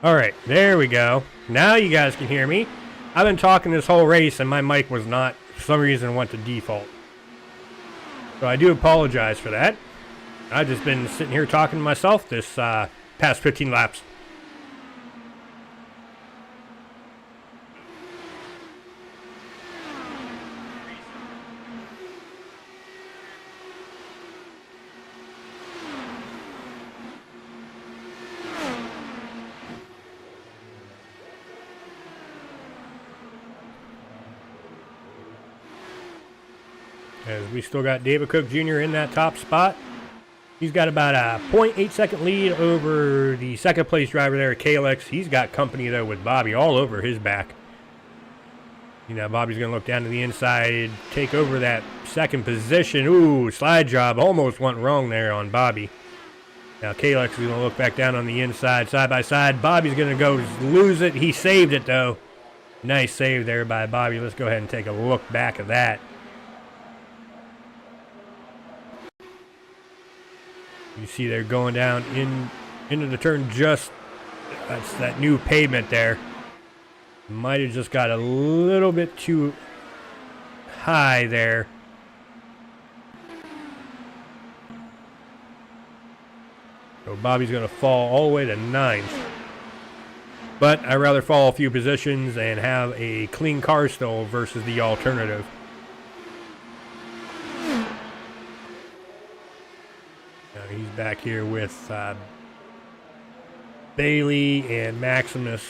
Alright, there we go. Now you guys can hear me. I've been talking this whole race and my mic was not, for some reason, went to default. So I do apologize for that. I've just been sitting here talking to myself this past 15 laps. As we still got David Cook Jr. in that top spot. He's got about a 0.8 second lead over the second place driver there, Kalex. He's got company though with Bobby all over his back. You know, Bobby's going to look down to the inside, take over that second position. Ooh, slide job almost went wrong there on Bobby. Now Kalex is going to look back down on the inside, side by side. Bobby's going to go lose it. He saved it though. Nice save there by Bobby. Let's go ahead and take a look back at that. You see they're going down into the turn just, that's that new pavement there. Might have just got a little bit too high there. So Bobby's going to fall all the way to 9th. But I'd rather fall a few positions and have a clean car still versus the alternative. He's back here with Bailey and Maximus.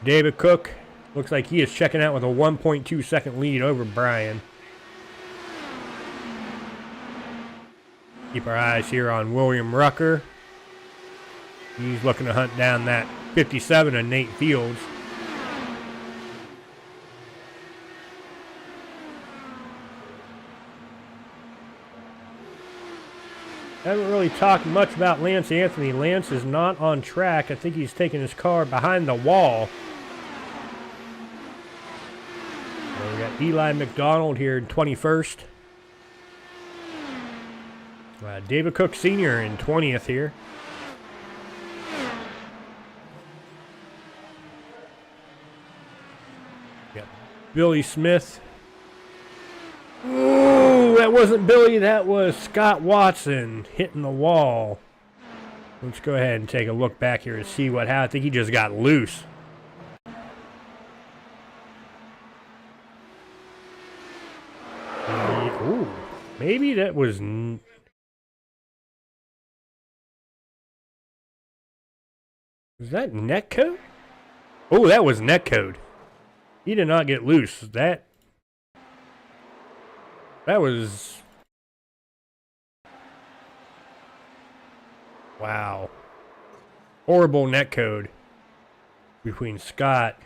David Cook looks like he is checking out with a 1.2 second lead over Brian. Keep our eyes here on William Rucker. He's looking to hunt down that 57 of Nate Fields. Haven't really talked much about Lance Anthony. Lance is not on track. I think he's taking his car behind the wall. So we got Eli McDonald here in 21st. David Cook Sr. in 20th here. Billy Smith. Ooh, that wasn't Billy, that was Scott Watson hitting the wall. Let's go ahead and take a look back here and see what happened. I think he just got loose. Ooh, maybe that was... Was that netcode? Oh, that was netcode. He did not get loose. That was... Wow. Horrible netcode between Scott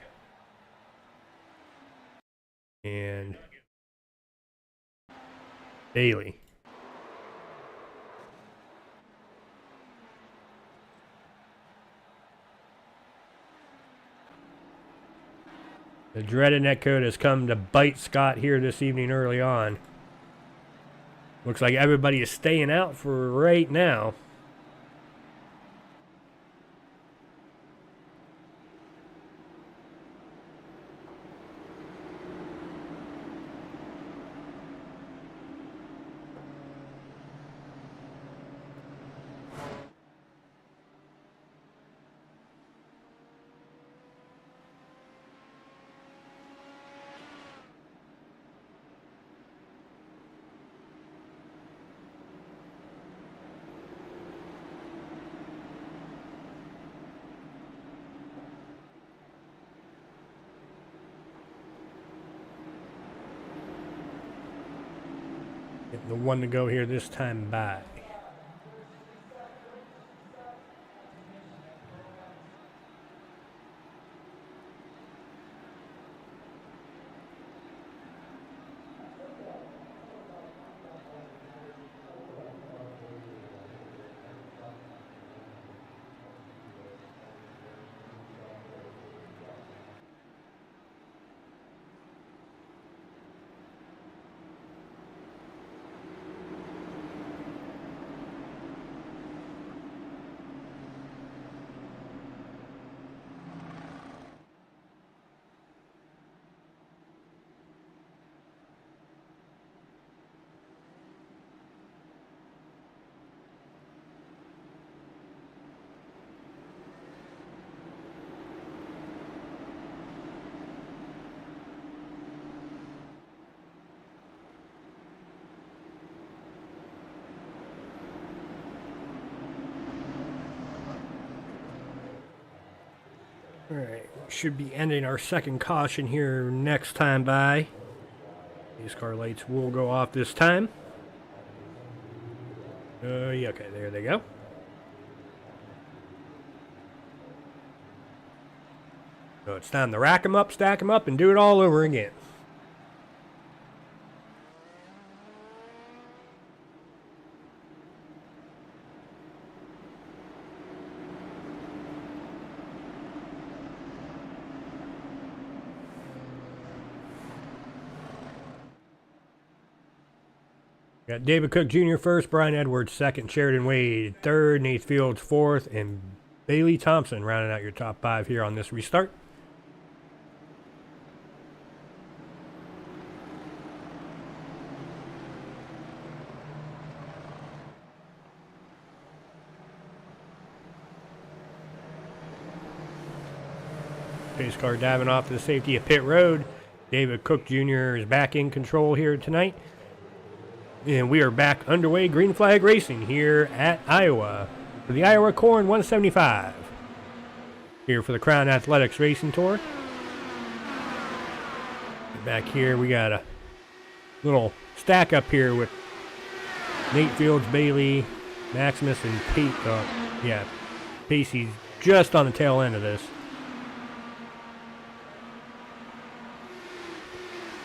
and Bailey. The dreaded netcode has come to bite Scott here this evening early on. Looks like everybody is staying out for right now. Getting the one to go here this time by. Alright, should be ending our second caution here next time by. These car lights will go off this time. Yeah, okay, there they go. So it's time to rack them up, stack them up, and do it all over again. Got David Cook Jr. first, Brian Edwards second, Sheridan Wade third, Nate Fields fourth, and Bailey Thompson rounding out your top five here on this restart. Pace car diving off to the safety of pit road. David Cook Jr. is back in control here tonight. And we are back underway, green flag racing here at Iowa for the Iowa Corn 175. Here for the Crown Athletics Racing Tour. Back here, we got a little stack up here with Nate Fields, Bailey, Maximus, and Pacey's just on the tail end of this.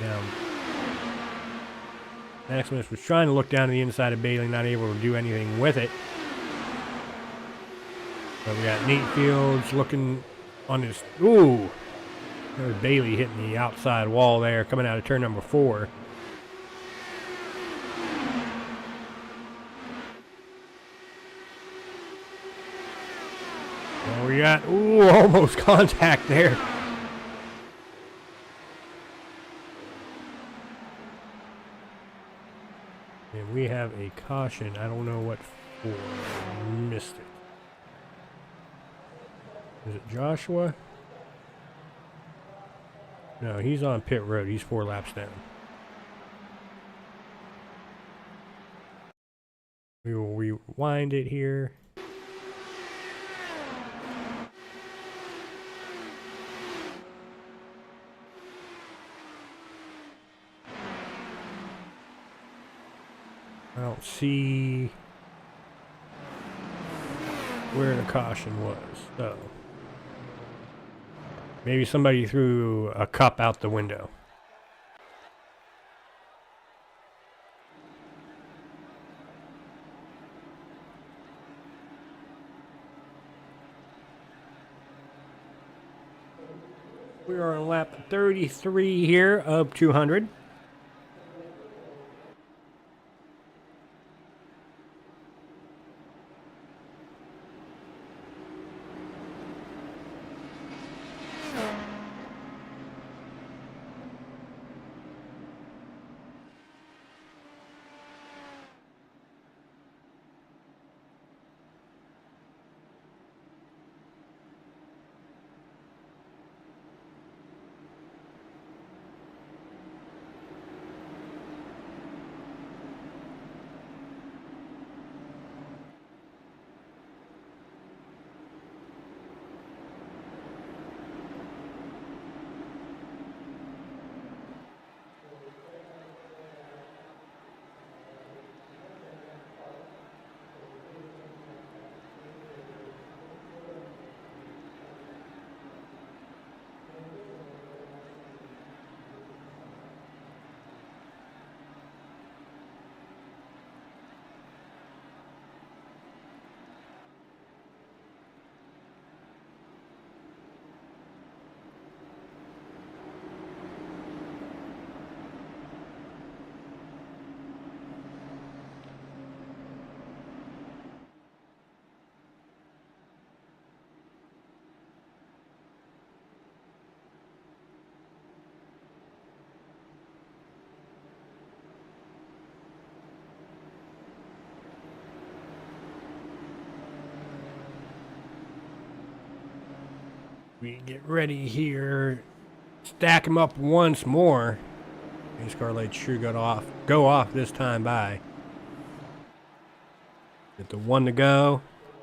Now, Maximus was trying to look down to the inside of Bailey, not able to do anything with it. But we got Nate Fields looking on his... Ooh! There's Bailey hitting the outside wall there, coming out of turn number 4. Well, we got... Ooh, almost contact there. And we have a caution. I don't know what for. Missed it. Is it Joshua? No, he's on pit road. He's 4 laps down. We will rewind it here. I don't see where the caution was, so maybe somebody threw a cup out the window. We are on lap 33 here of 200. We get ready here, stack them up once more. These car lights sure go off this time by. Get the 1 to go.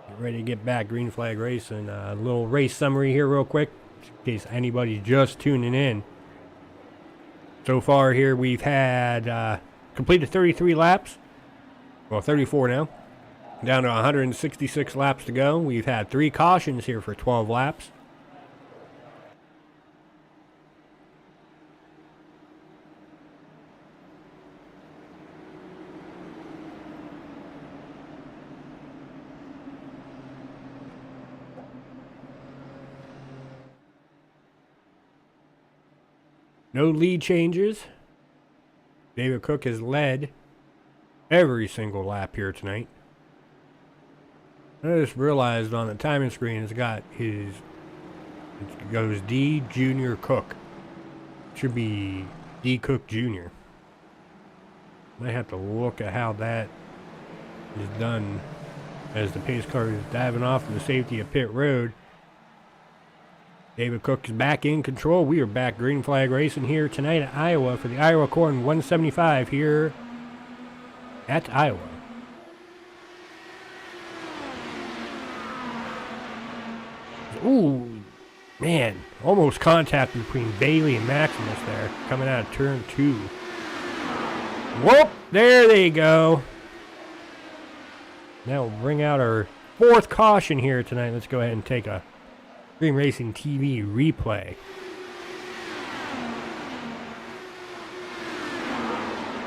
Get ready to get back. Green flag racing. A little race summary here real quick. in case anybody's just tuning in. So far here we've had completed 33 laps. Well, 34 now. Down to 166 laps to go. We've had 3 cautions here for 12 laps. No lead changes. David Cook has led every single lap here tonight. I just realized on the timing screen it's got his, it goes D Junior Cook. Should be D Cook Jr. Might have to look at how that is done as the pace car is diving off to the safety of pit road. David Cook is back in control. We are back green flag racing here tonight at Iowa for the Iowa Corn 175 here at Iowa. Ooh, man, almost contact between Bailey and Maximus there, coming out of turn 2. Whoop, there they go. Now we'll bring out our 4th caution here tonight. Let's go ahead and take a Green Racing TV replay.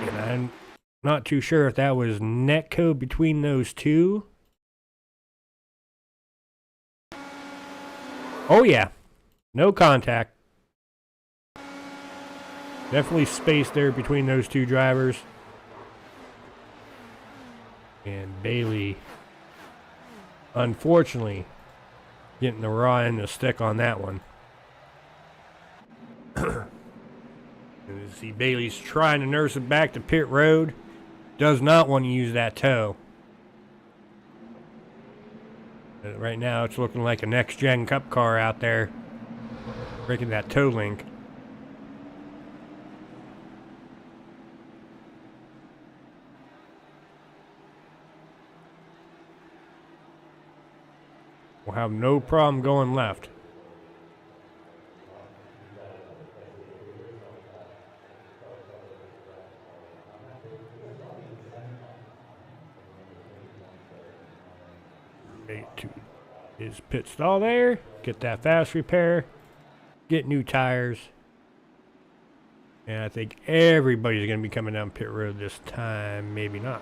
And I'm not too sure if that was net code between those two. Oh yeah, no contact. Definitely space there between those two drivers. And Bailey, unfortunately, getting the raw end of the stick on that one. And you see Bailey's trying to nurse it back to pit road. Does not want to use that toe. Right now it's looking like a next-gen cup car out there. Breaking that toe link. We'll have no problem going left. To his pit stall there. Get that fast repair. Get new tires. And I think everybody's going to be coming down pit road this time. Maybe not.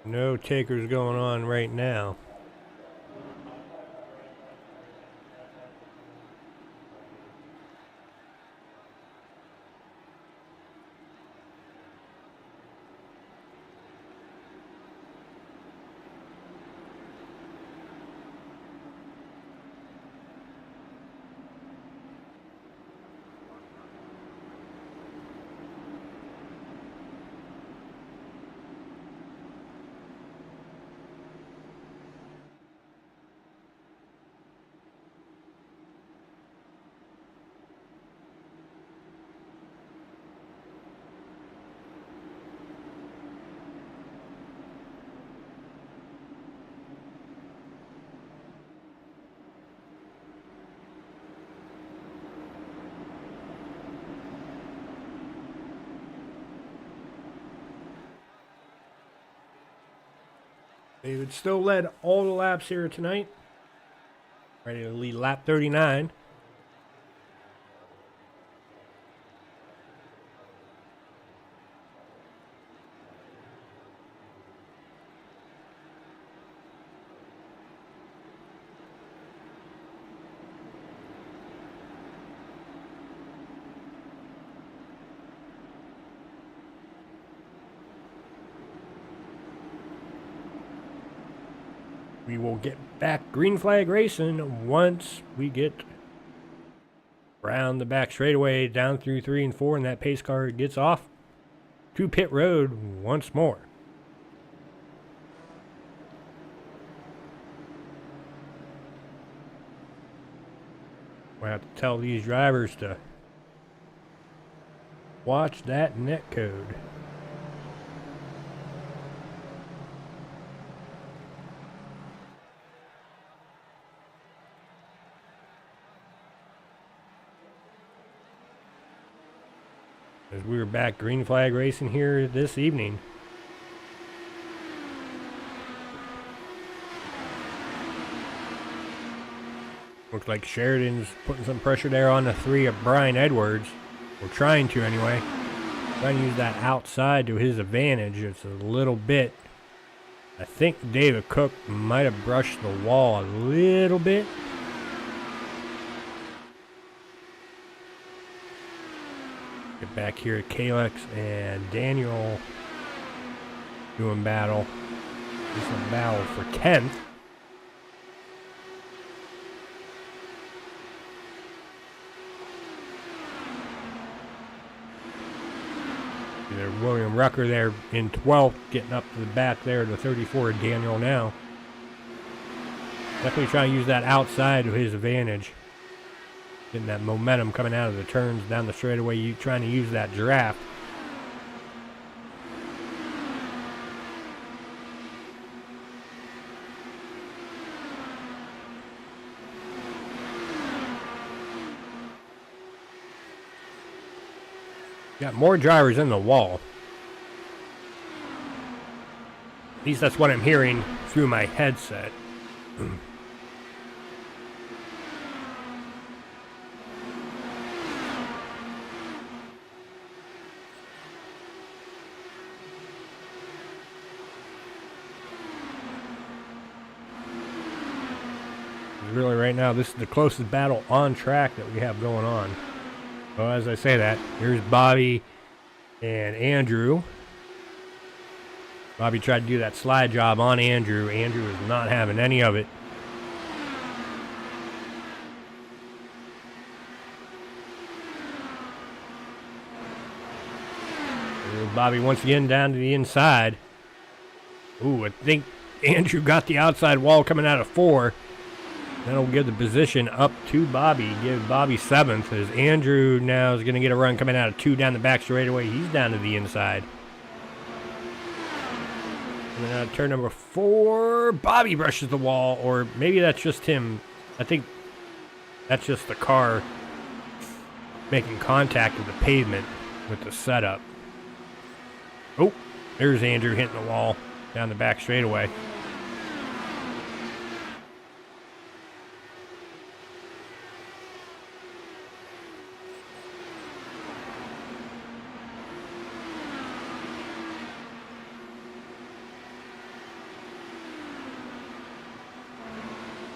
No takers going on right now. David still led all the laps here tonight. Ready to lead lap 39. We will get back green flag racing once we get around the back straightaway down through 3 and 4 and that pace car gets off to pit road once more. We have to tell these drivers to watch that net code. As we were back green flag racing here this evening. Looks like Sheridan's putting some pressure there on the 3 of Brian Edwards. We're trying to anyway. Trying to use that outside to his advantage. It's a little bit. I think David Cook might have brushed the wall a little bit. Get back here at Kalex and Daniel doing battle. This is a battle for 10th. There's William Rucker there in 12th, getting up to the back there to 34 of Daniel now. Definitely trying to use that outside to his advantage. Getting that momentum coming out of the turns down the straightaway. You trying to use that draft. Got more drivers in the wall. At least that's what I'm hearing through my headset. Really right now, this is the closest battle on track that we have going on. Well, as I say that, here's Bobby and Andrew. Bobby tried to do that slide job on Andrew. Andrew is not having any of it. Here's Bobby once again down to the inside. Ooh, I think Andrew got the outside wall coming out of 4. That'll give the position up to Bobby. Give Bobby 7th as Andrew now is going to get a run coming out of 2 down the back straightaway. He's down to the inside. And then out of turn number 4, Bobby brushes the wall, or maybe that's just him. I think that's just the car making contact with the pavement with the setup. Oh, there's Andrew hitting the wall down the back straightaway.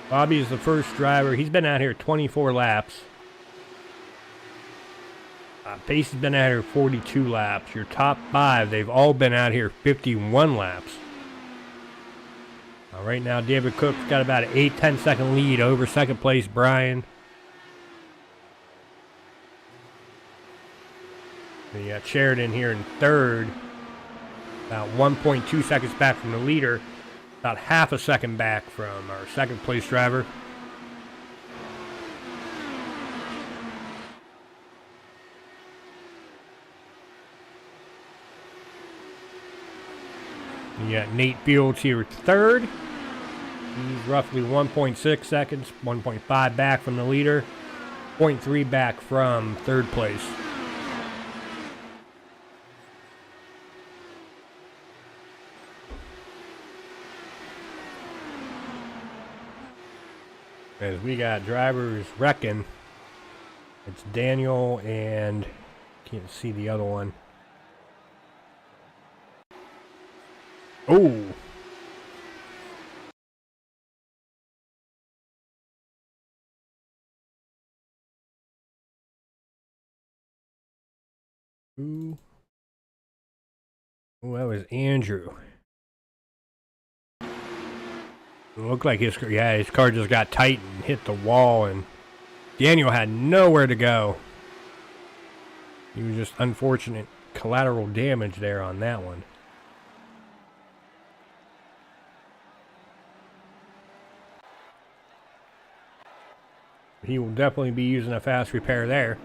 Bobby is the first driver. He's been out here 24 laps. Pace has been out here 42 laps. Your top 5, they've all been out here 51 laps. Right now, David Cook's got about an 8-10 second lead over second place Brian. And you got Sheridan here in 3rd. About 1.2 seconds back from the leader. About half a second back from our second place driver. You got Nate Fields here 3rd. He's roughly 1.6 seconds, 1.5 back from the leader, 0.3 back from 3rd place. As we got drivers wrecking, it's Daniel and can't see the other one. Oh! Ooh. Oh, that was Andrew. It looked like his car just got tight and hit the wall, and Daniel had nowhere to go. He was just unfortunate collateral damage there on that one. He will definitely be using a fast repair there.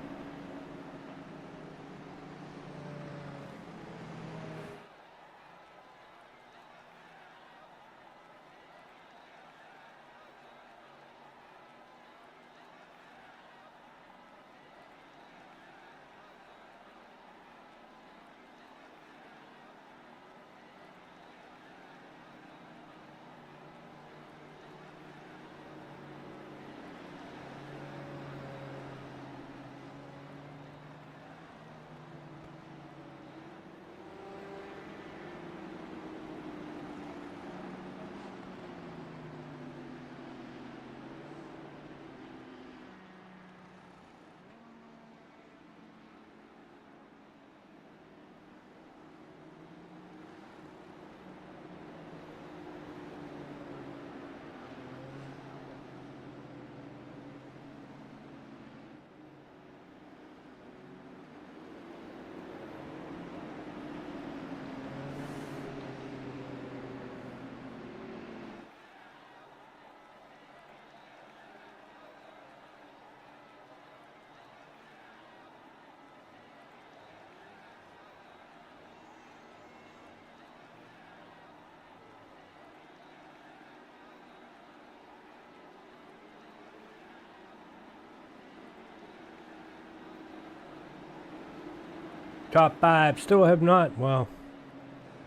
Top 5 still have not, well,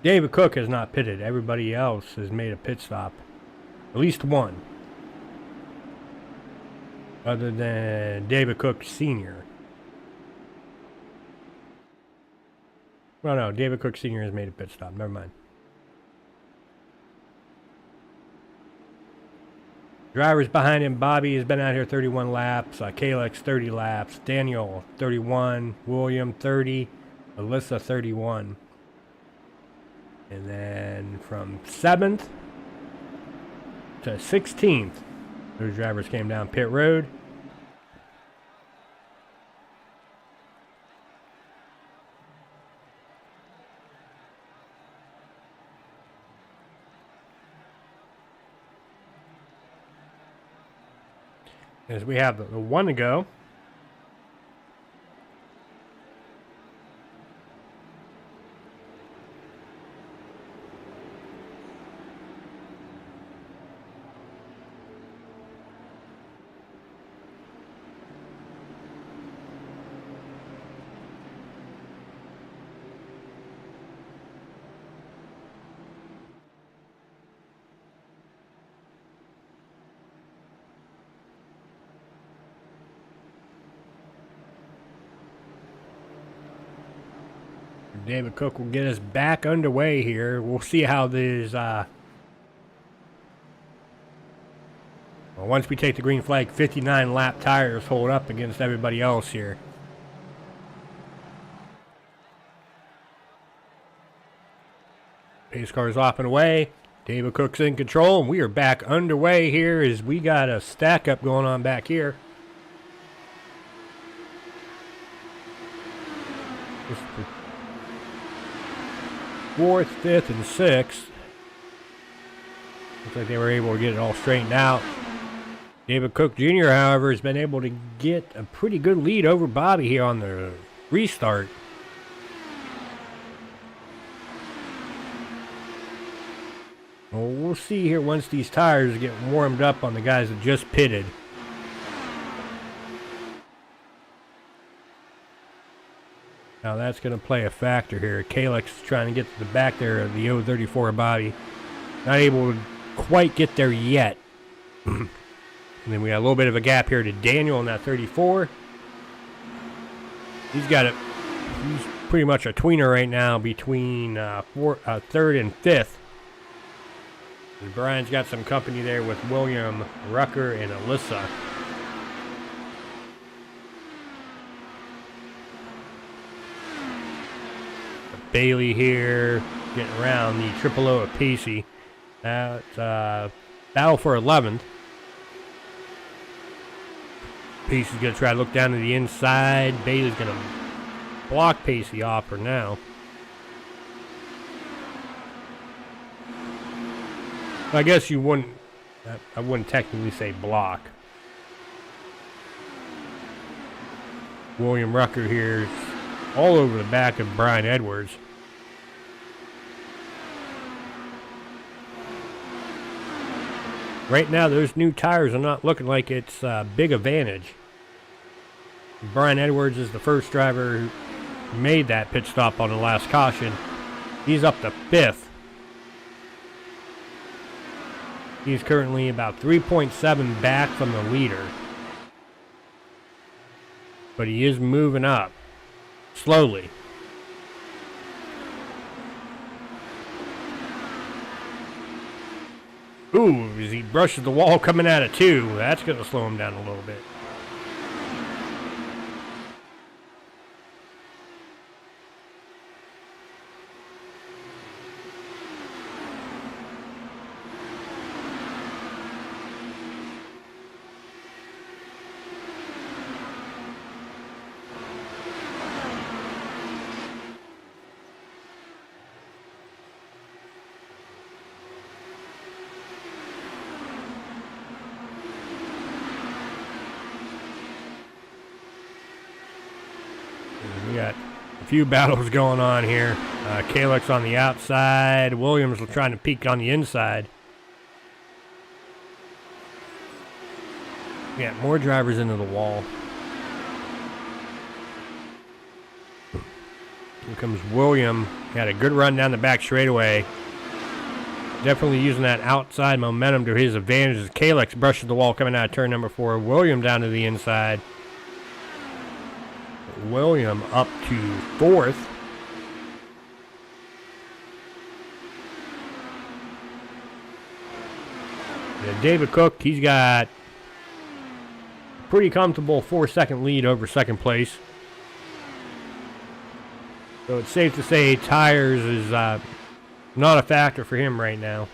David Cook has not pitted. Everybody else has made a pit stop. At least one. Other than David Cook Sr. Well, no, David Cook Sr. has made a pit stop. Never mind. Drivers behind him, Bobby has been out here 31 laps. Kalex 30 laps. Daniel 31. William 30. Alyssa 31. And then from 7th to 16th, those drivers came down pit road. As we have the one to go. David Cook will get us back underway here. We'll see how these, well, once we take the green flag, 59 lap tires hold up against everybody else here. Pace car's off and away. David Cook's in control, and we are back underway here as we got a stack up going on back here. Fourth, fifth, and sixth. Looks like they were able to get it all straightened out. David Cook Jr., however, has been able to get a pretty good lead over Bobby here on the restart. Well, we'll see here once these tires get warmed up on the guys that just pitted. Now that's going to play a factor here. Kalex is trying to get to the back there of the 034 Bobby. Not able to quite get there yet. And then we got a little bit of a gap here to Daniel in that 34. He's got he's pretty much a tweener right now between third and fifth. And Brian's got some company there with William, Rucker, and Alyssa. Bailey here, getting around the 000 of Pacey. That's battle for 11th. Pacey's going to try to look down to the inside. Bailey's going to block Pacey off for now. I guess you wouldn't, I wouldn't technically say block. William Rucker here is all over the back of Brian Edwards. Right now, those new tires are not looking like it's a big advantage. Brian Edwards is the first driver who made that pit stop on the last caution. He's up to 5th. He's currently about 3.7 back from the leader. But he is moving up slowly. Ooh, as he brushes the wall coming out of 2, that's going to slow him down a little bit. We got a few battles going on here. Kalex on the outside. Williams trying to peek on the inside. Yeah, more drivers into the wall. Here comes William. Had a good run down the back straightaway. Definitely using that outside momentum to his advantage as Kalex brushes the wall coming out of turn number 4. William down to the inside. William up to 4th. And David Cook, he's got a pretty comfortable 4-second lead over second place. So it's safe to say tires is not a factor for him right now.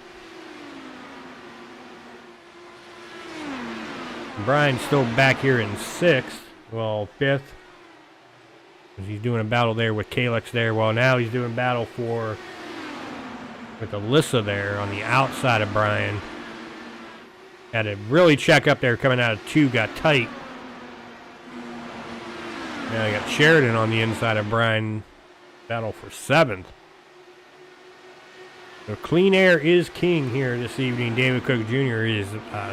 Brian's still back here in 6th. Well, 5th. He's doing a battle there with Kalex there. Well, now he's doing battle with Alyssa there on the outside of Brian. Had to really check up there coming out of 2, got tight. Now I got Sheridan on the inside of Brian. Battle for 7th. So clean air is king here this evening. David Cook Jr. is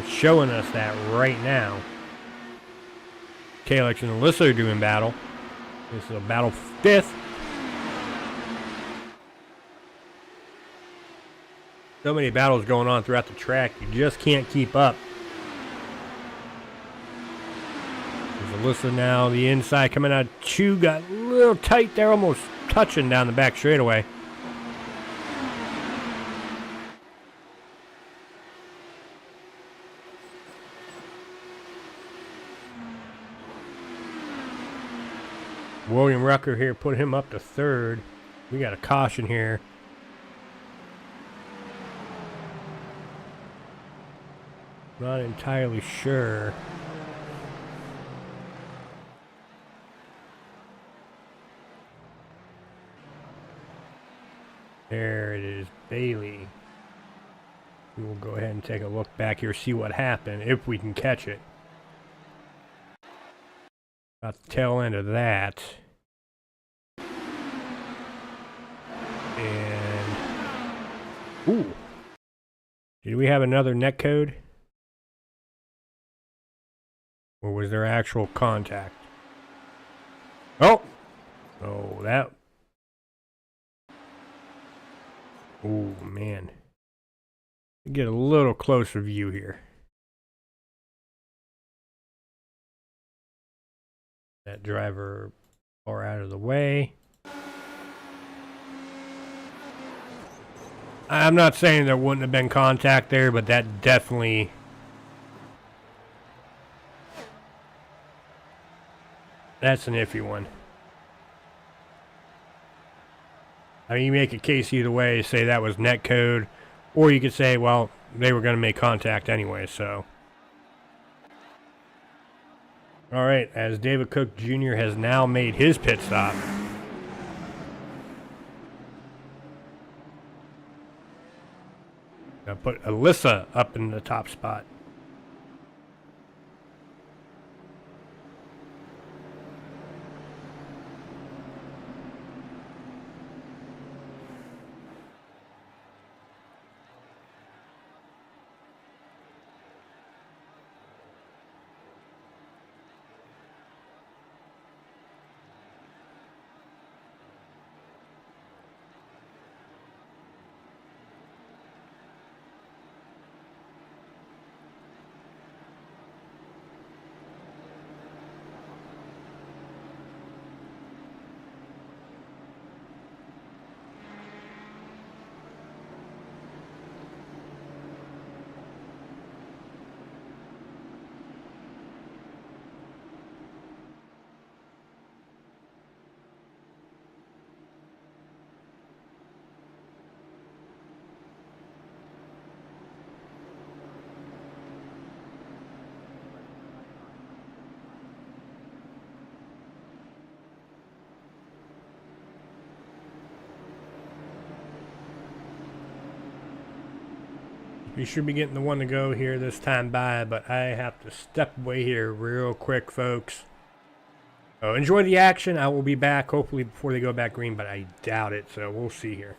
showing us that right now. Kalex and Alyssa are doing battle. This is a battle for 5th. So many battles going on throughout the track, you just can't keep up. There's Alyssa now, the inside coming out. 2 got a little tight there, almost touching down the back straightaway. William Rucker here put him up to 3rd. We got a caution here. Not entirely sure. There it is, Bailey. We will go ahead and take a look back here, see what happened, if we can catch it. About the tail end of that. And, ooh. Did we have another net code? Or was there actual contact? Oh! Oh, that. Oh, man. Get a little closer view here. That driver far out of the way. I'm not saying there wouldn't have been contact there, but that definitely... That's an iffy one. I mean, you make a case either way, say that was net code, or you could say, well, they were going to make contact anyway, so. All right, as David Cook Jr. has now made his pit stop. Now put Alyssa up in the top spot. He should be getting the one to go here this time by, but I have to step away here real quick, folks. So enjoy the action. I will be back hopefully before they go back green, but I doubt it, so we'll see here.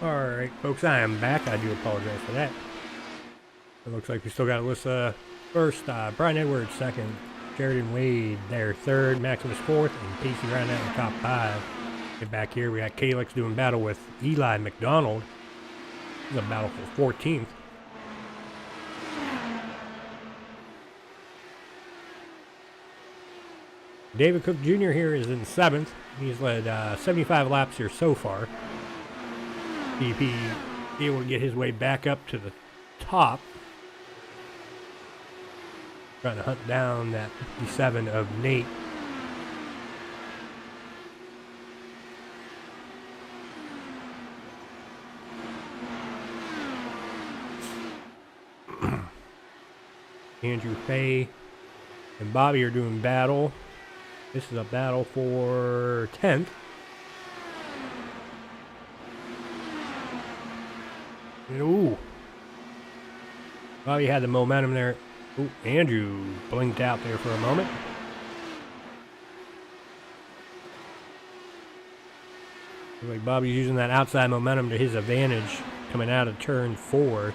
Alright, folks, I am back. I do apologize for that. It looks like we still got Alyssa first, Brian Edwards second, Sheridan Wade there third, Maximus fourth, and Casey rounding out in the top five. Get back here, we got Calix doing battle with Eli McDonald. This is a battle for 14th. David Cook Jr. here is in 7th. He's led 75 laps here so far. See if he be able to get his way back up to the top. Trying to hunt down that 57 of Nate. Andrew Fay and Bobby are doing battle. This is a battle for 10th. Ooh. Bobby had the momentum there. Ooh, Andrew blinked out there for a moment. Looks like Bobby's using that outside momentum to his advantage coming out of turn 4.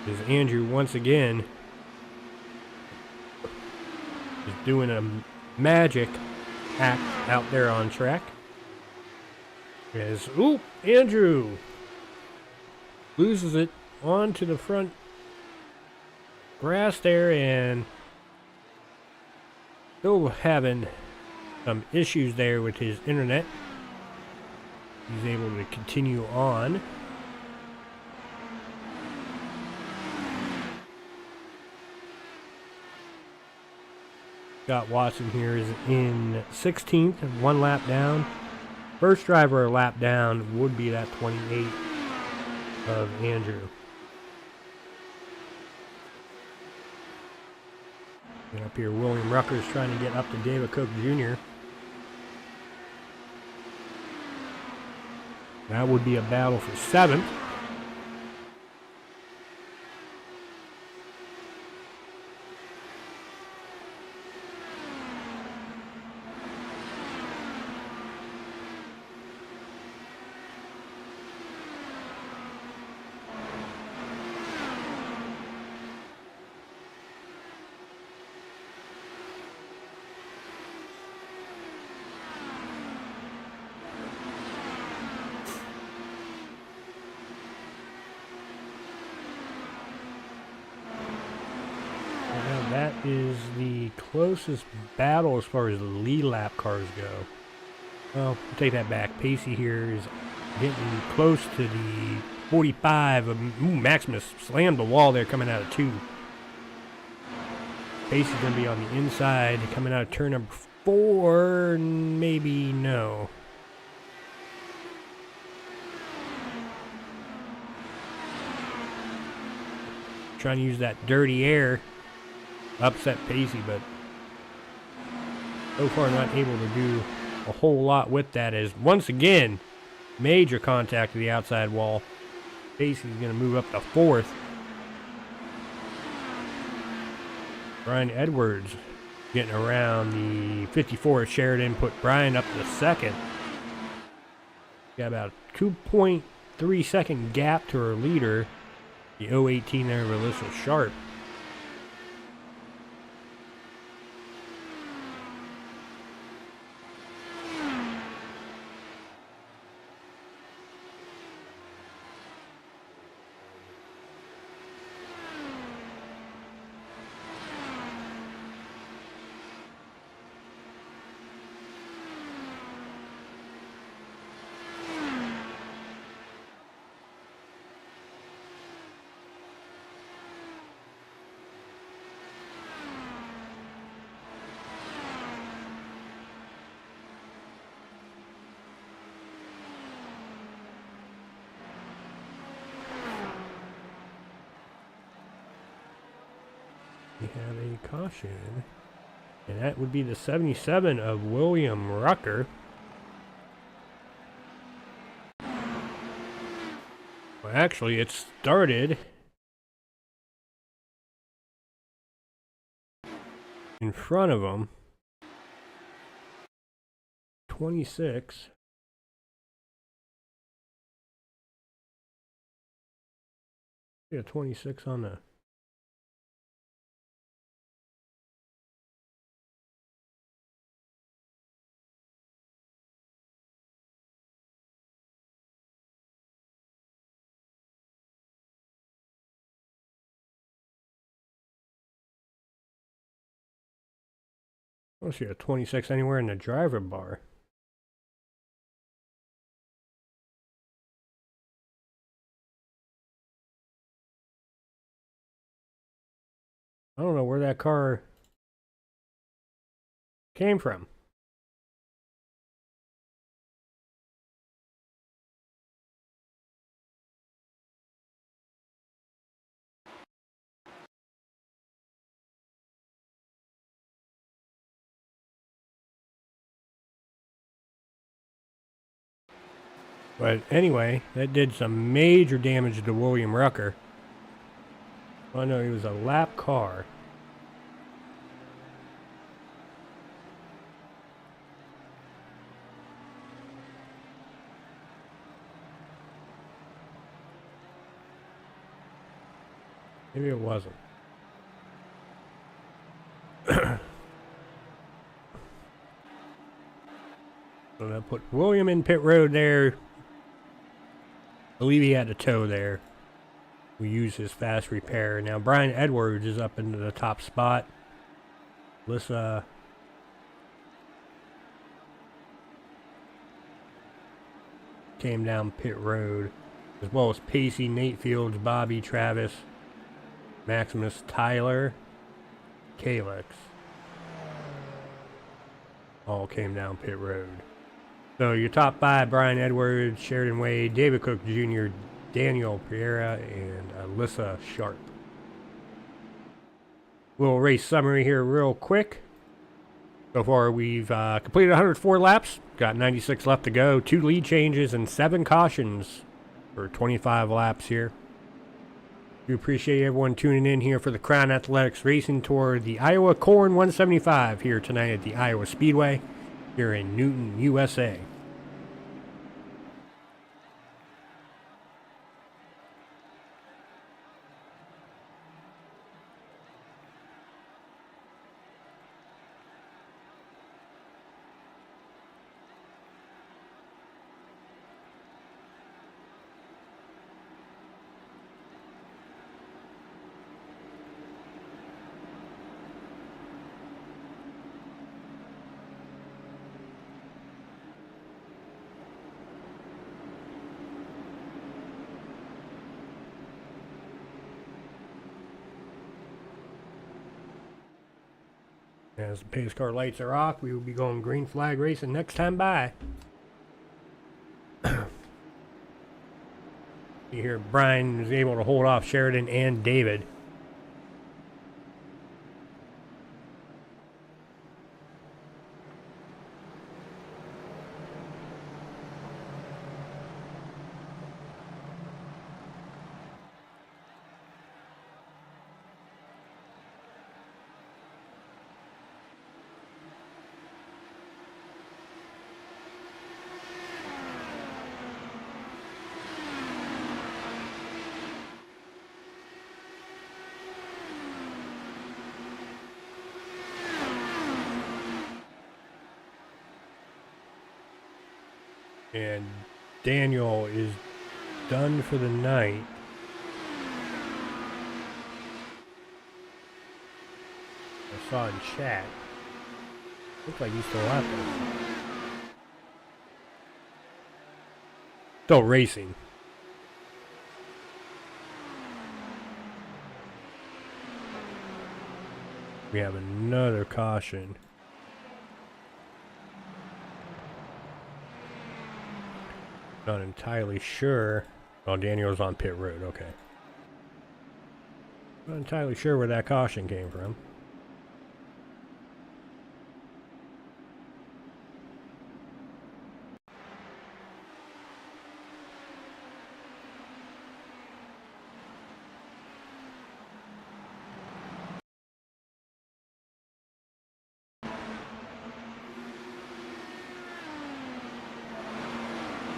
As Andrew once again is doing a magic act out there on track. As, ooh, Andrew loses it onto the front grass there, and Still having some issues there with his internet. He's able to continue on. Scott Watson here is in 16th, 1 lap down. First driver a lap down would be that 28 of Andrew. And up here, William Rucker's trying to get up to David Cook Jr. That would be a battle for 7th. That is the closest battle as far as the lead lap cars go. Well, I'll take that back. Pacey here is getting close to the 45 of Maximus slammed the wall there coming out of 2. Pacey's going to be on the inside coming out of turn number 4. Maybe no. Trying to use that dirty air. Upset Pacey, but so far not able to do a whole lot with that, as once again major contact to the outside wall. Pacey's going to move up to 4th. Brian Edwards getting around the 54 Sheridan, put Brian up to 2nd. Got about a 2.3 second gap to her leader, the 018 there, Alyssa Sharp. We have a caution, and that would be the 77 of William Rucker. Well, actually, it started in front of him. 26. Yeah, 26 on the... I don't see a 26 anywhere in the driver bar. I don't know where that car came from. But anyway, that did some major damage to William Rucker. Oh no, he was a lap car. Maybe it wasn't. So that put William in pit road there. I believe he had a tow there. We use his fast repair. Now Brian Edwards is up into the top spot. Alyssa came down pit road, as well as Pacey, Nate Fields, Bobby, Travis, Maximus, Tyler, Calix. All came down pit road. So your top 5, Brian Edwards, Sheridan Wade, David Cook Jr., Daniel Pereira, and Alyssa Sharp. Little race summary here real quick. So far we've completed 104 laps, got 96 left to go, 2 lead changes and 7 cautions for 25 laps here. We appreciate everyone tuning in here for the Crown Athletics Racing Tour, the Iowa Corn 175 here tonight at the Iowa Speedway here in Newton, USA. As the pace car lights are off, we will be going green flag racing next time by. You hear Brian was able to hold off Sheridan and David. And Daniel is done for the night. I saw in chat. Looks like he's still out there. Still racing. We have another caution. Not entirely sure. Oh, Daniel's on pit road. Okay. Not entirely sure where that caution came from.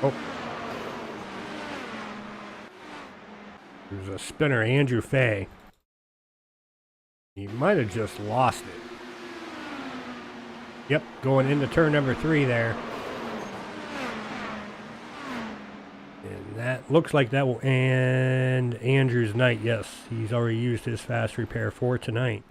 Oh. There's a spinner, Andrew Fay. He might have just lost it. Yep, going into turn number 3 there. And that looks like that will end Andrew's night. Yes, he's already used his fast repair for tonight.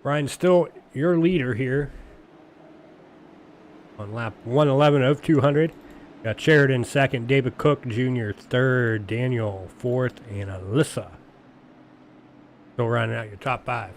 Brian, still your leader here on lap 111 of 200. Got Sheridan second, David Cook Jr. third, Daniel fourth, and Alyssa. Still rounding out your top 5.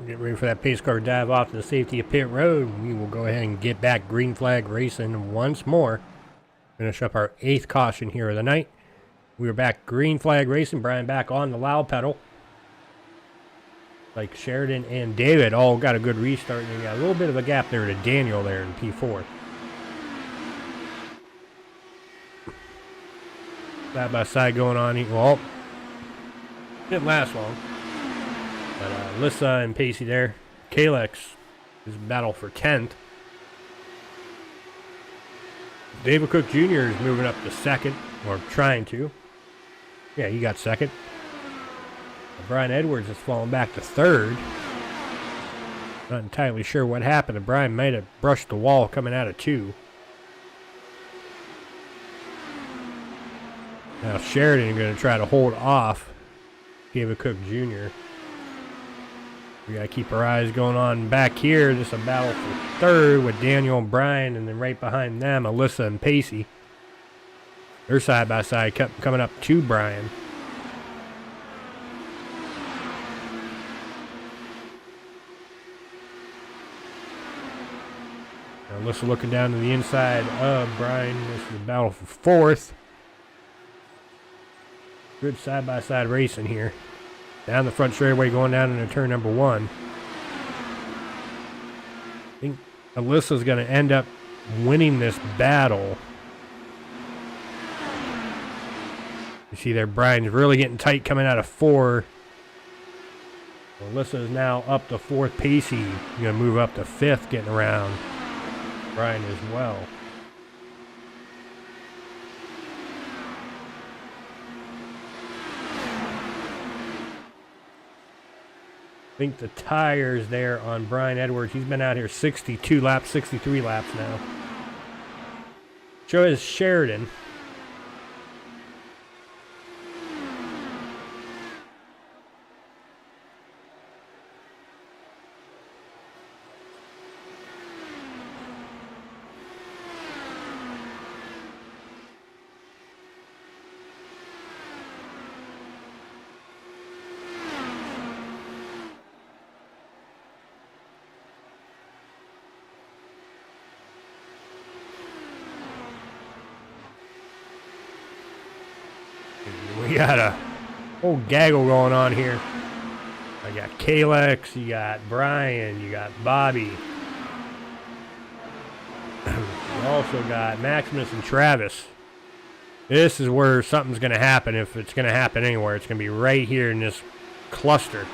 Get ready for that pace car dive off to the safety of pit road. We will go ahead and get back green flag racing once more. Finish up our 8th caution here of the night. We are back green flag racing. Brian back on the loud pedal. Like Sheridan and David all got a good restart. And you got a little bit of a gap there to Daniel there in P4. Side by side going on. Well, didn't last long. But Alyssa and Pacey there. Kalex is battle for 10th. David Cook Jr. is moving up to 2nd, or trying to. Yeah, he got 2nd. Brian Edwards is falling back to 3rd. Not entirely sure what happened. Brian might have brushed the wall coming out of 2. Now Sheridan is going to try to hold off David Cook Jr. We got to keep our eyes going on back here. Just a battle for 3rd with Daniel and Brian, and then right behind them, Alyssa and Pacey. They're side by side, kept coming up to Brian. Now Alyssa looking down to the inside of Brian. This is a battle for 4th. Good side by side racing here. Down the front straightaway, going down into turn number 1. I think Alyssa's going to end up winning this battle. You see there, Brian's really getting tight coming out of 4. Alyssa is now up to 4th. Pacey going to move up to 5th, getting around Brian as well. I think the tires there on Brian Edwards, he's been out here 62 laps, 63 laps now. So is Sheridan. We got a whole gaggle going on here. I got Kalex, you got Brian, you got Bobby. We also got Maximus and Travis. This is where something's going to happen. If it's going to happen anywhere, it's going to be right here in this cluster.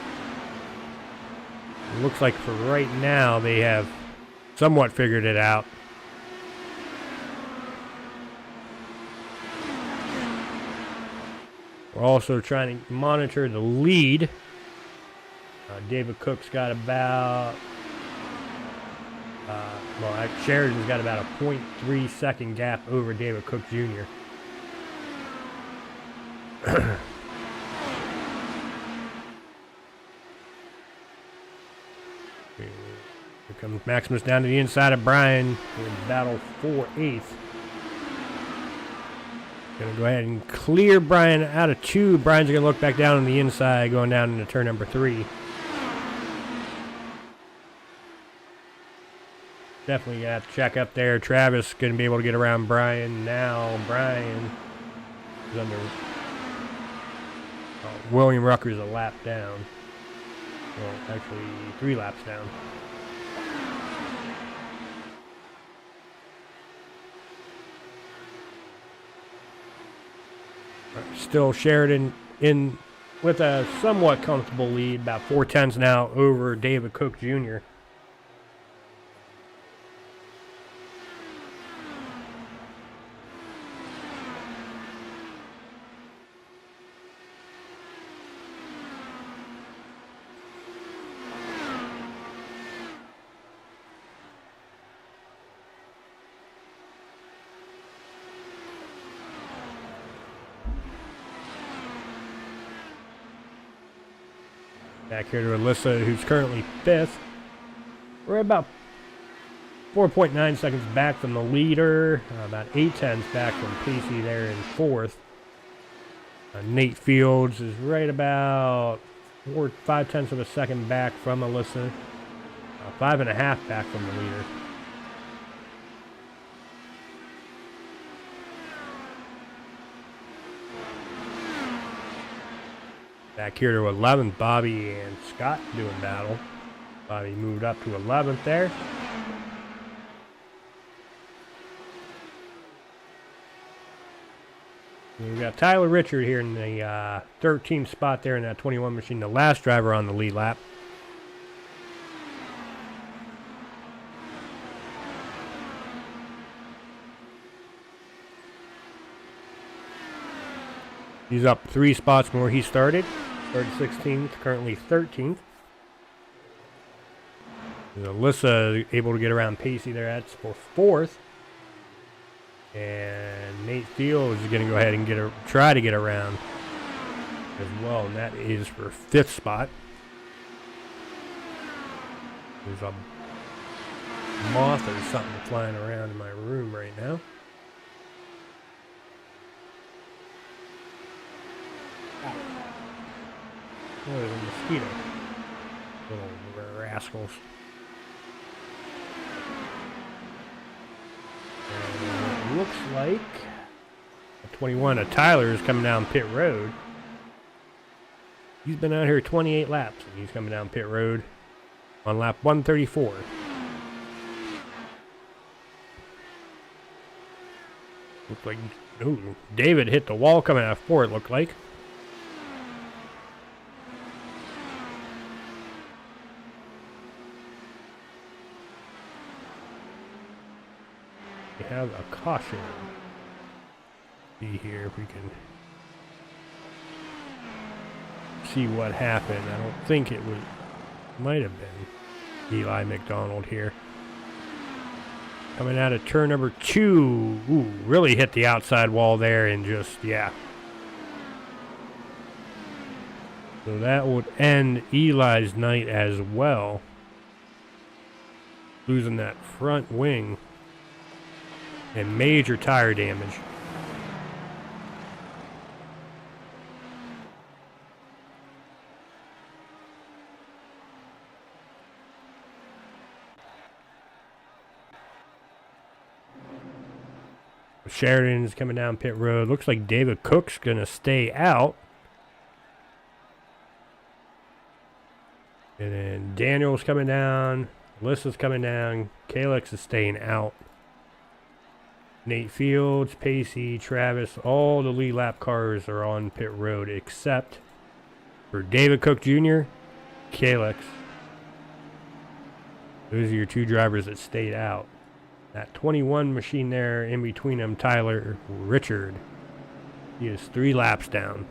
It looks like for right now they have somewhat figured it out. We're also trying to monitor the lead. David Cook's got about, Sheridan's got about a 0.3 second gap over David Cook Jr. Here comes Maximus down to the inside of Brian in battle for 8th. Going to go ahead and clear Brian out of 2. Brian's going to look back down on the inside, going down into turn number 3. Definitely going to have to check up there. Travis going to be able to get around Brian now. Brian is under... William Rucker's a lap down. Well, actually 3 laps down. Still Sheridan in with a somewhat comfortable lead, about 4/10 now over David Cook Jr. Back here to Alyssa, who's currently 5th. We're about 4.9 seconds back from the leader. About 0.8 back from Pacey there in 4th. Nate Fields is right about 5/10 of a second back from Alyssa. 5.5 back from the leader. Back here to 11th, Bobby and Scott doing battle. Bobby moved up to 11th there. We've got Tyler Richard here in the 13th spot there in that 21 machine, the last driver on the lead lap. He's up 3 spots from where he started. Started 16th, currently 13th. Alyssa able to get around Pacey there. That's for 4th. And Nate Fields is going to go ahead and try to get around as well, and that is for 5th spot. There's a moth or something flying around in my room right now. Oh, there's a mosquito. Little rascals. And it looks like a 21 of Tyler is coming down pit road. He's been out here 28 laps, and he's coming down pit road on lap 134. Looked like, ooh, David hit the wall coming out of 4, it looked like. We have a caution. See here if we can see what happened. I don't think it was, might have been Eli McDonald here. Coming out of turn number 2. Ooh, really hit the outside wall there and just, yeah. So that would end Eli's night as well. Losing that front wing. And major tire damage. Sheridan's coming down pit road. Looks like David Cook's going to stay out. And then Daniel's coming down. Alyssa's coming down. Kalex is staying out. Nate Fields, Pacey, Travis, all the lead lap cars are on pit road except for David Cook Jr., Kalex. Those are your 2 drivers that stayed out. That 21 machine there in between them, Tyler Richard. He is 3 laps down.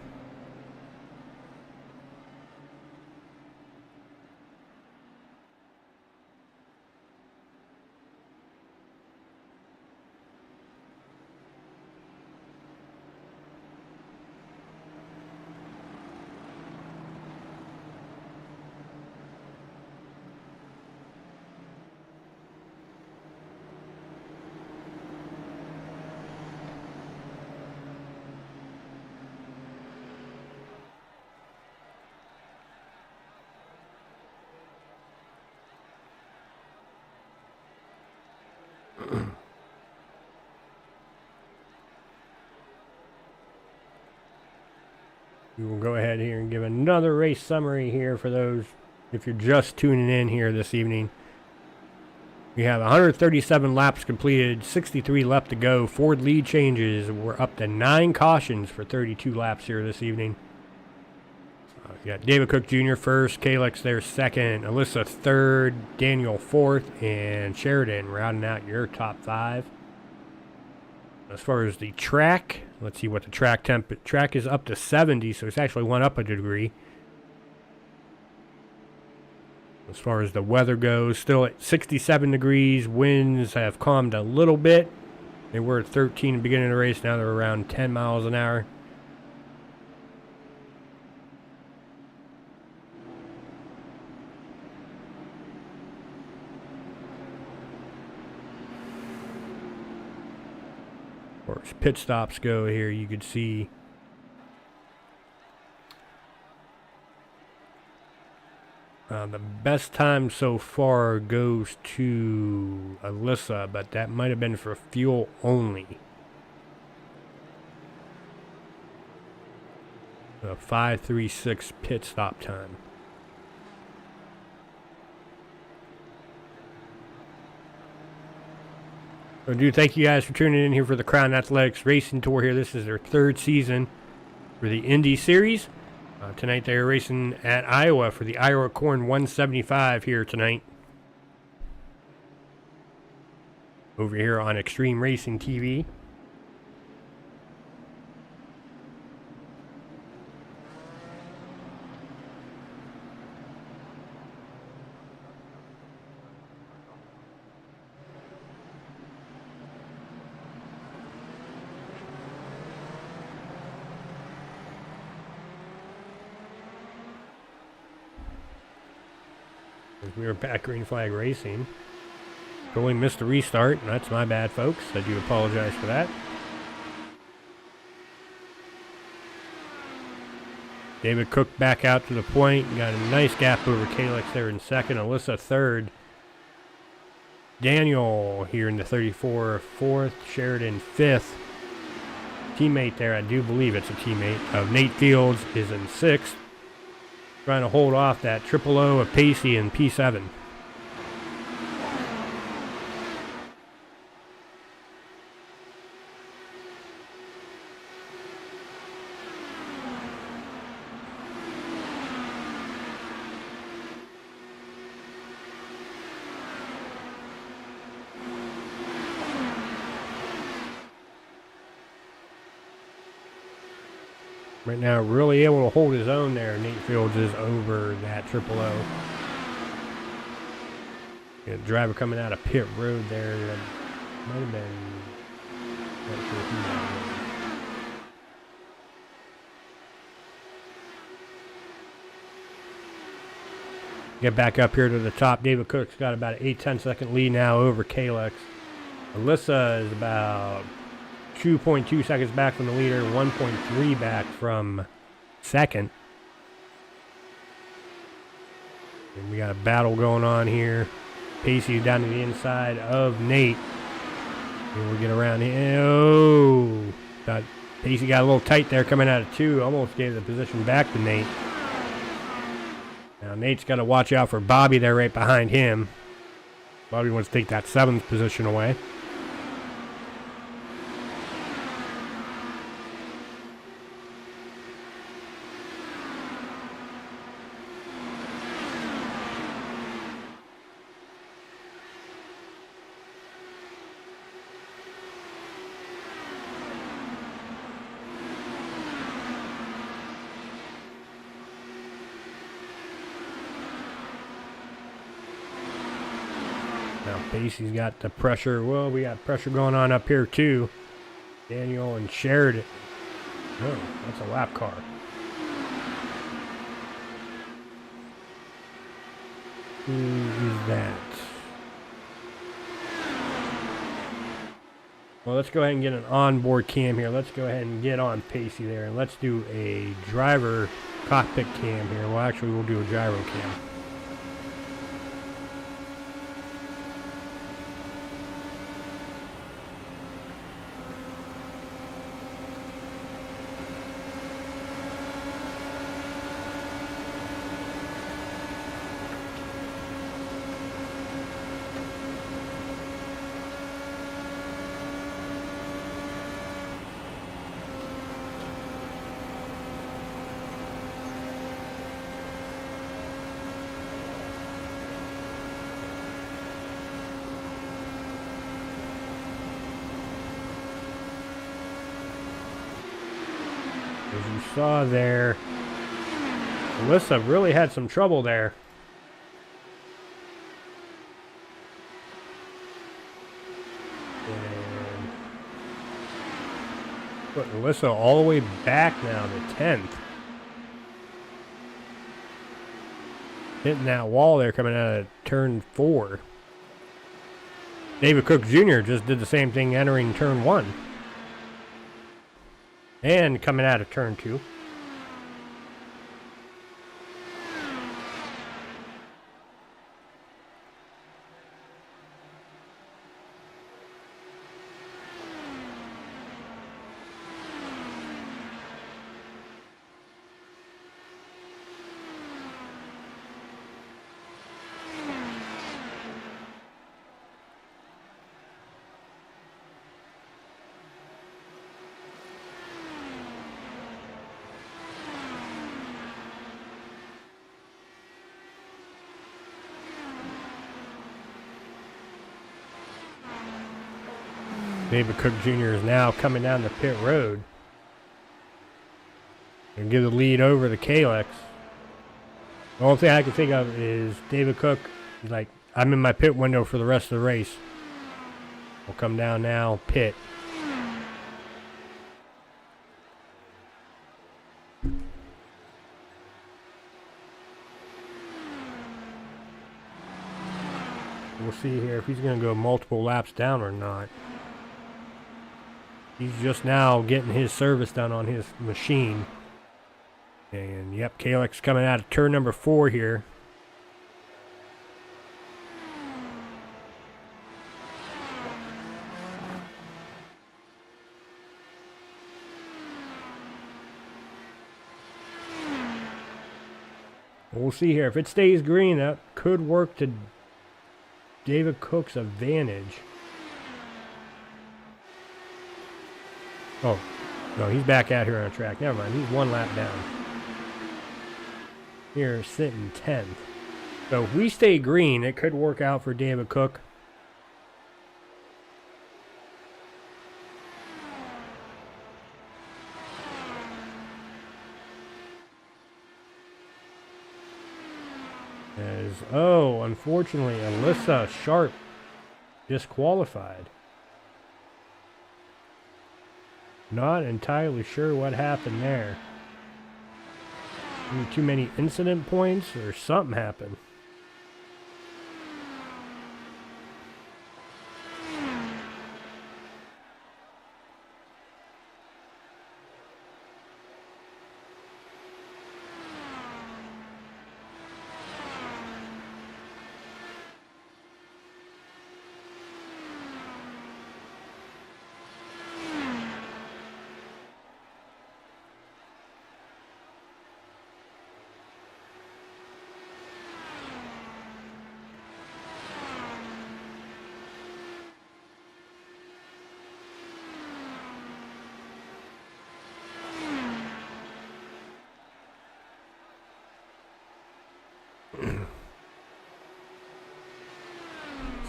We will go ahead here and give another race summary here for those, if you're just tuning in here this evening. We have 137 laps completed, 63 left to go, 4 lead changes. We're up to 9 cautions for 32 laps here this evening. You got David Cook Jr. first, Kalex there second, Alyssa third, Daniel fourth, and Sheridan rounding out your top 5. As far as the track, let's see what the track is up to 70, so it's actually went up a degree. As far as the weather goes, still at 67 degrees. Winds have calmed a little bit. They were at 13 at the beginning of the race. Now they're around 10 miles an hour. As far as pit stops go here, you could see The best time so far goes to Alyssa, but that might have been for fuel only. A 5:36 pit stop time. So, dude, thank you guys for tuning in here for the Crown Athletics Racing Tour here. This is their 3rd season for the Indy Series. Tonight they're racing at Iowa for the Iowa Corn 175 here tonight. Over here on Extreme Racing TV. We were back green flag racing. Totally missed the restart, and that's my bad, folks. I do apologize for that. David Cook back out to the point. Got a nice gap over Kalex there in second. Alyssa third. Daniel here in the 34 fourth. Sheridan fifth. Teammate there, I do believe it's a teammate of Nate Fields, is in sixth. Trying to hold off that triple O of Pacey in P7. Right now, really able to hold his own there. Nate Fields is over that triple O. The driver coming out of pit road there. That might have been. Not sure who that was. Get back up here to the top. David Cook's got about an 8-10 second lead now over Kalex. Alyssa is about 2.2 seconds back from the leader, 1.3 back from second. And we got a battle going on here. Pacey down to the inside of Nate. And we'll get around here. Oh, thought Pacey got a little tight there coming out of 2. Almost gave the position back to Nate. Now Nate's got to watch out for Bobby there right behind him. Bobby wants to take that 7th position away. Now Pacey's got the pressure. Well, we got pressure going on up here too. Daniel and Sheridan. Oh, that's a lap car. Who is that? Well, let's go ahead and get an onboard cam here. Let's go ahead and get on Pacey there, and let's do a driver cockpit cam here. Well, actually, we'll do a gyro cam. As you saw there, Alyssa really had some trouble there. And put Alyssa all the way back now to 10th. Hitting that wall there coming out of turn 4. David Cook Jr. just did the same thing entering turn 1. And coming out of turn 2. David Cook Jr. is now coming down the pit road. And give the lead over to Kalex. The only thing I can think of is David Cook, he's like, I'm in my pit window for the rest of the race. We'll come down now, pit. We'll see here if he's going to go multiple laps down or not. He's just now getting his service done on his machine. And yep, Kalex coming out of turn number 4 here. We'll see here. If it stays green, that could work to David Cook's advantage. Oh, no, he's back out here on the track. Never mind, he's 1 lap down. Here, sitting 10th. So if we stay green, it could work out for David Cook. Unfortunately, Alyssa Sharp disqualified. Not entirely sure what happened there. Maybe too many incident points or something happened.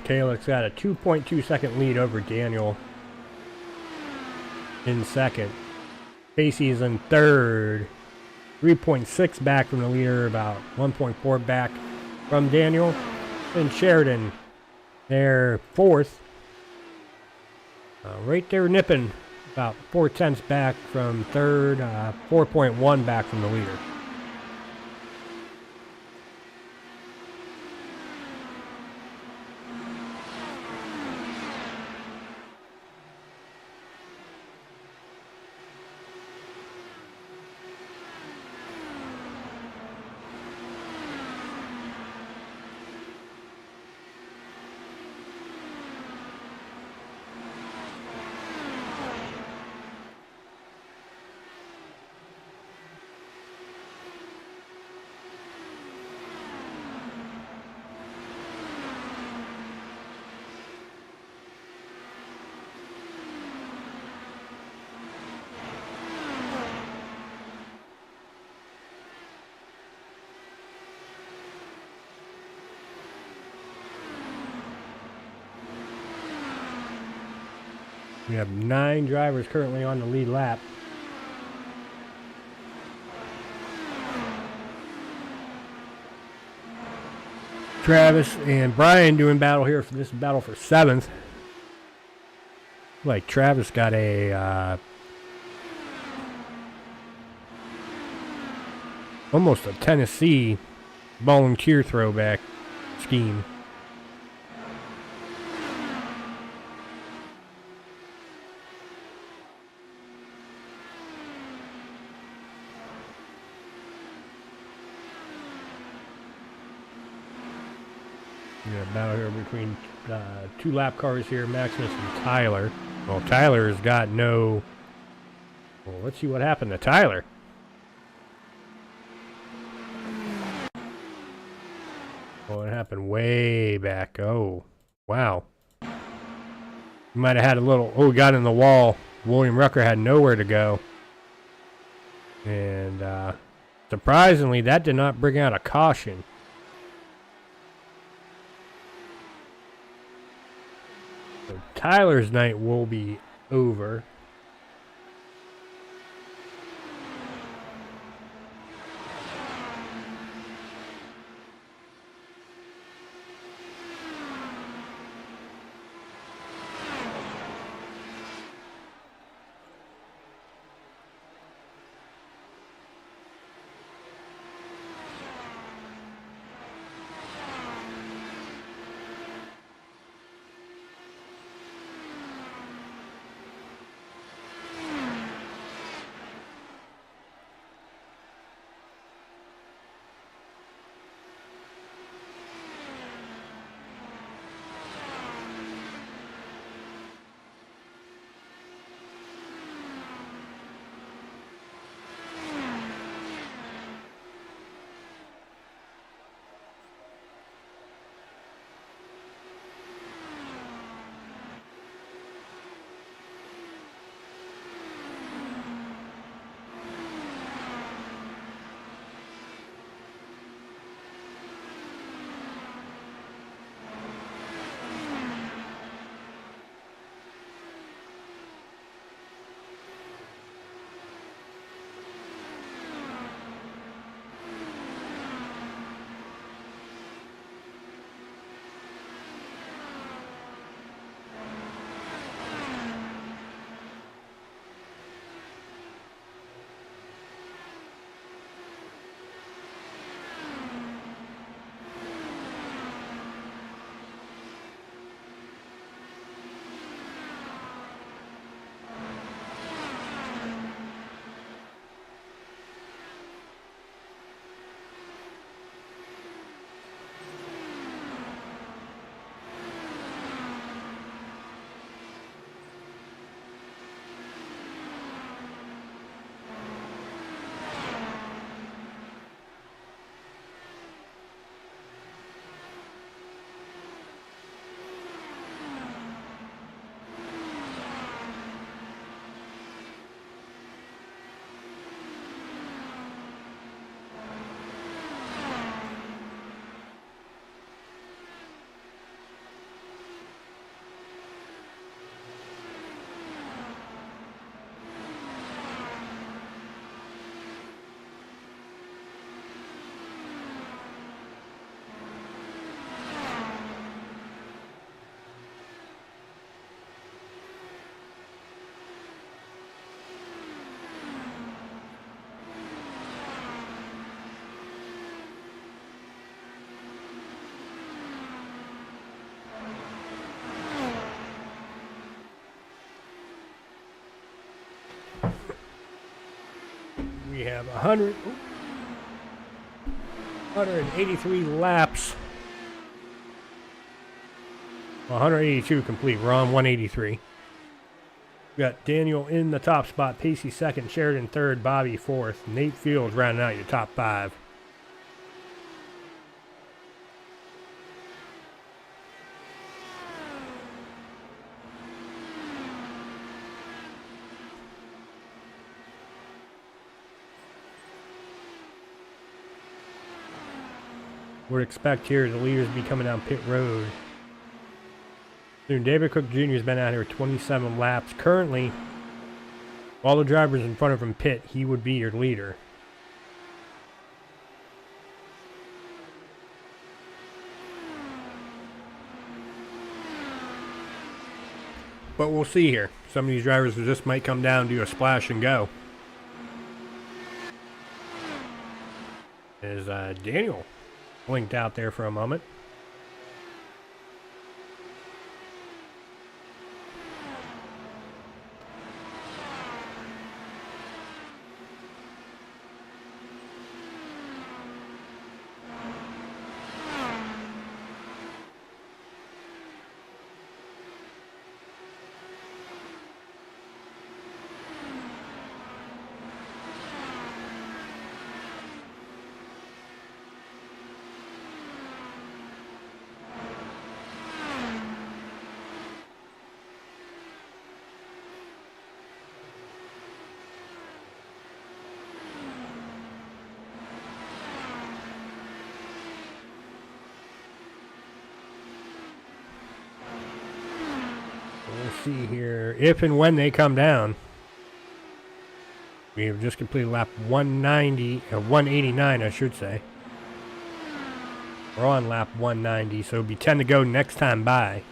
Kalex got a 2.2 second lead over Daniel in second. Casey's in third. 3.6 back from the leader, about 1.4 back from Daniel. And Sheridan, they're fourth. Right there nipping about 0.4 back from third, 4.1 back from the leader. We have 9 drivers currently on the lead lap. Travis and Brian doing battle here for this battle for 7th. Like Travis got a almost a Tennessee volunteer throwback scheme. Battle here between 2 lap cars here, Maximus and Tyler. Well, Tyler's got no... Well, let's see what happened to Tyler. Well, it happened way back. Oh, wow. He might have had a little... Oh, he got in the wall. William Rucker had nowhere to go. And surprisingly, that did not bring out a caution. Tyler's night will be over. We have 183 laps. 182 complete. We're on 183. We got Daniel in the top spot, Pacey second, Sheridan third, Bobby fourth, Nate Fields rounding out your top five. Would expect here the leaders be coming down pit road soon. David Cook Jr. has been out here 27 laps. Currently, all the drivers in front of him pit, he would be your leader. But we'll see here. Some of these drivers just might come down, do a splash, and go. There's Daniel blinked out there for a moment. see here. If and when they come down. We have just completed lap 189, I should say. We're on lap 190, so it'll be 10 to go next time by.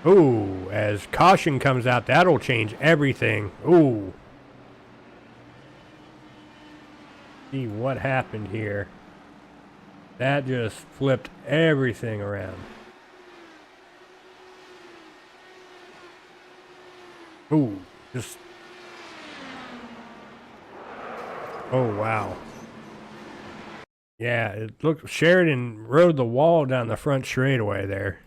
Ooh, as caution comes out, that'll change everything. Ooh. See what happened here. That just flipped everything around. Ooh, just... Oh, wow. Yeah, it looked... Sheridan rode the wall down the front straightaway there.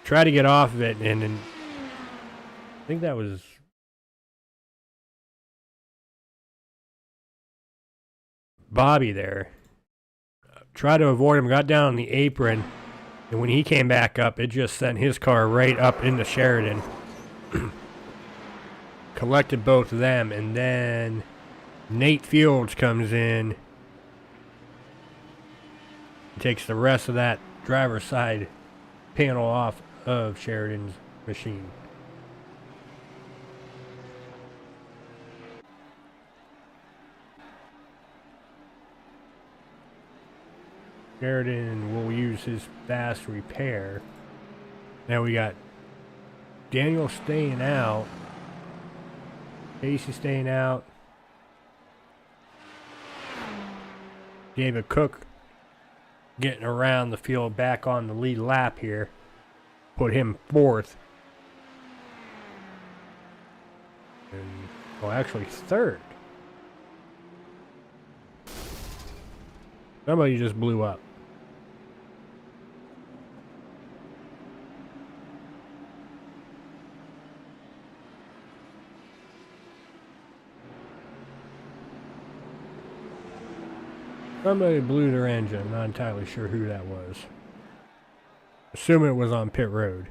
Tried to get off of it, and then... I think that was... Bobby there. Tried to avoid him, got down on the apron, and when he came back up, it just sent his car right up into Sheridan. Collected both of them, and then Nate Fields comes in, takes the rest of that driver's side panel off of Sheridan's machine. Sheridan will use his fast repair. Now we got Daniel staying out. Casey staying out. David Cook getting around the field back on the lead lap here. Put him fourth. And, well, actually third. Somebody just blew up. Somebody blew their engine. Not entirely sure who that was. Assume it was on pit road.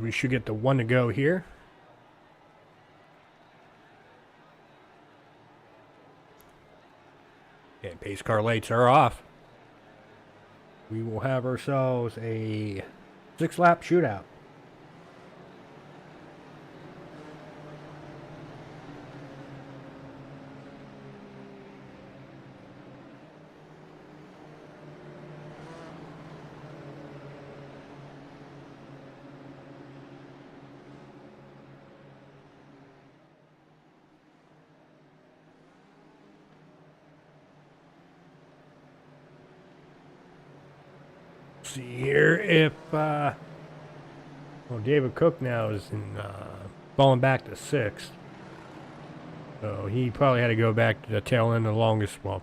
We should get the one to go here. Okay, pace car lights are off. We will have ourselves a 6-lap shootout. See here if well, David Cook now is in falling back to 6th, so he probably had to go back to the tail end of the longest, well,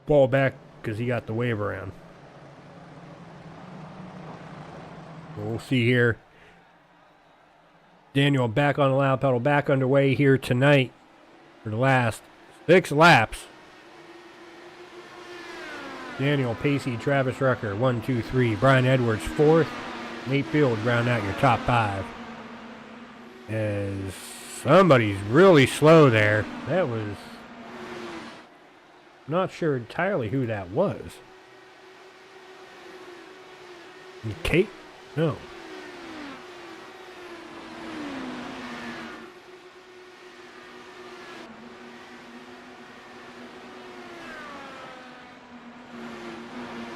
fall back because he got the wave around. We'll see here. Daniel back on the loud pedal, back underway here tonight for the last 6 laps. Daniel, Pacey, Travis Rucker, 1, 2, 3. Brian Edwards, 4th. Nate Field round out your top 5. As somebody's really slow there. That was... Not sure entirely who that was. Kate? No.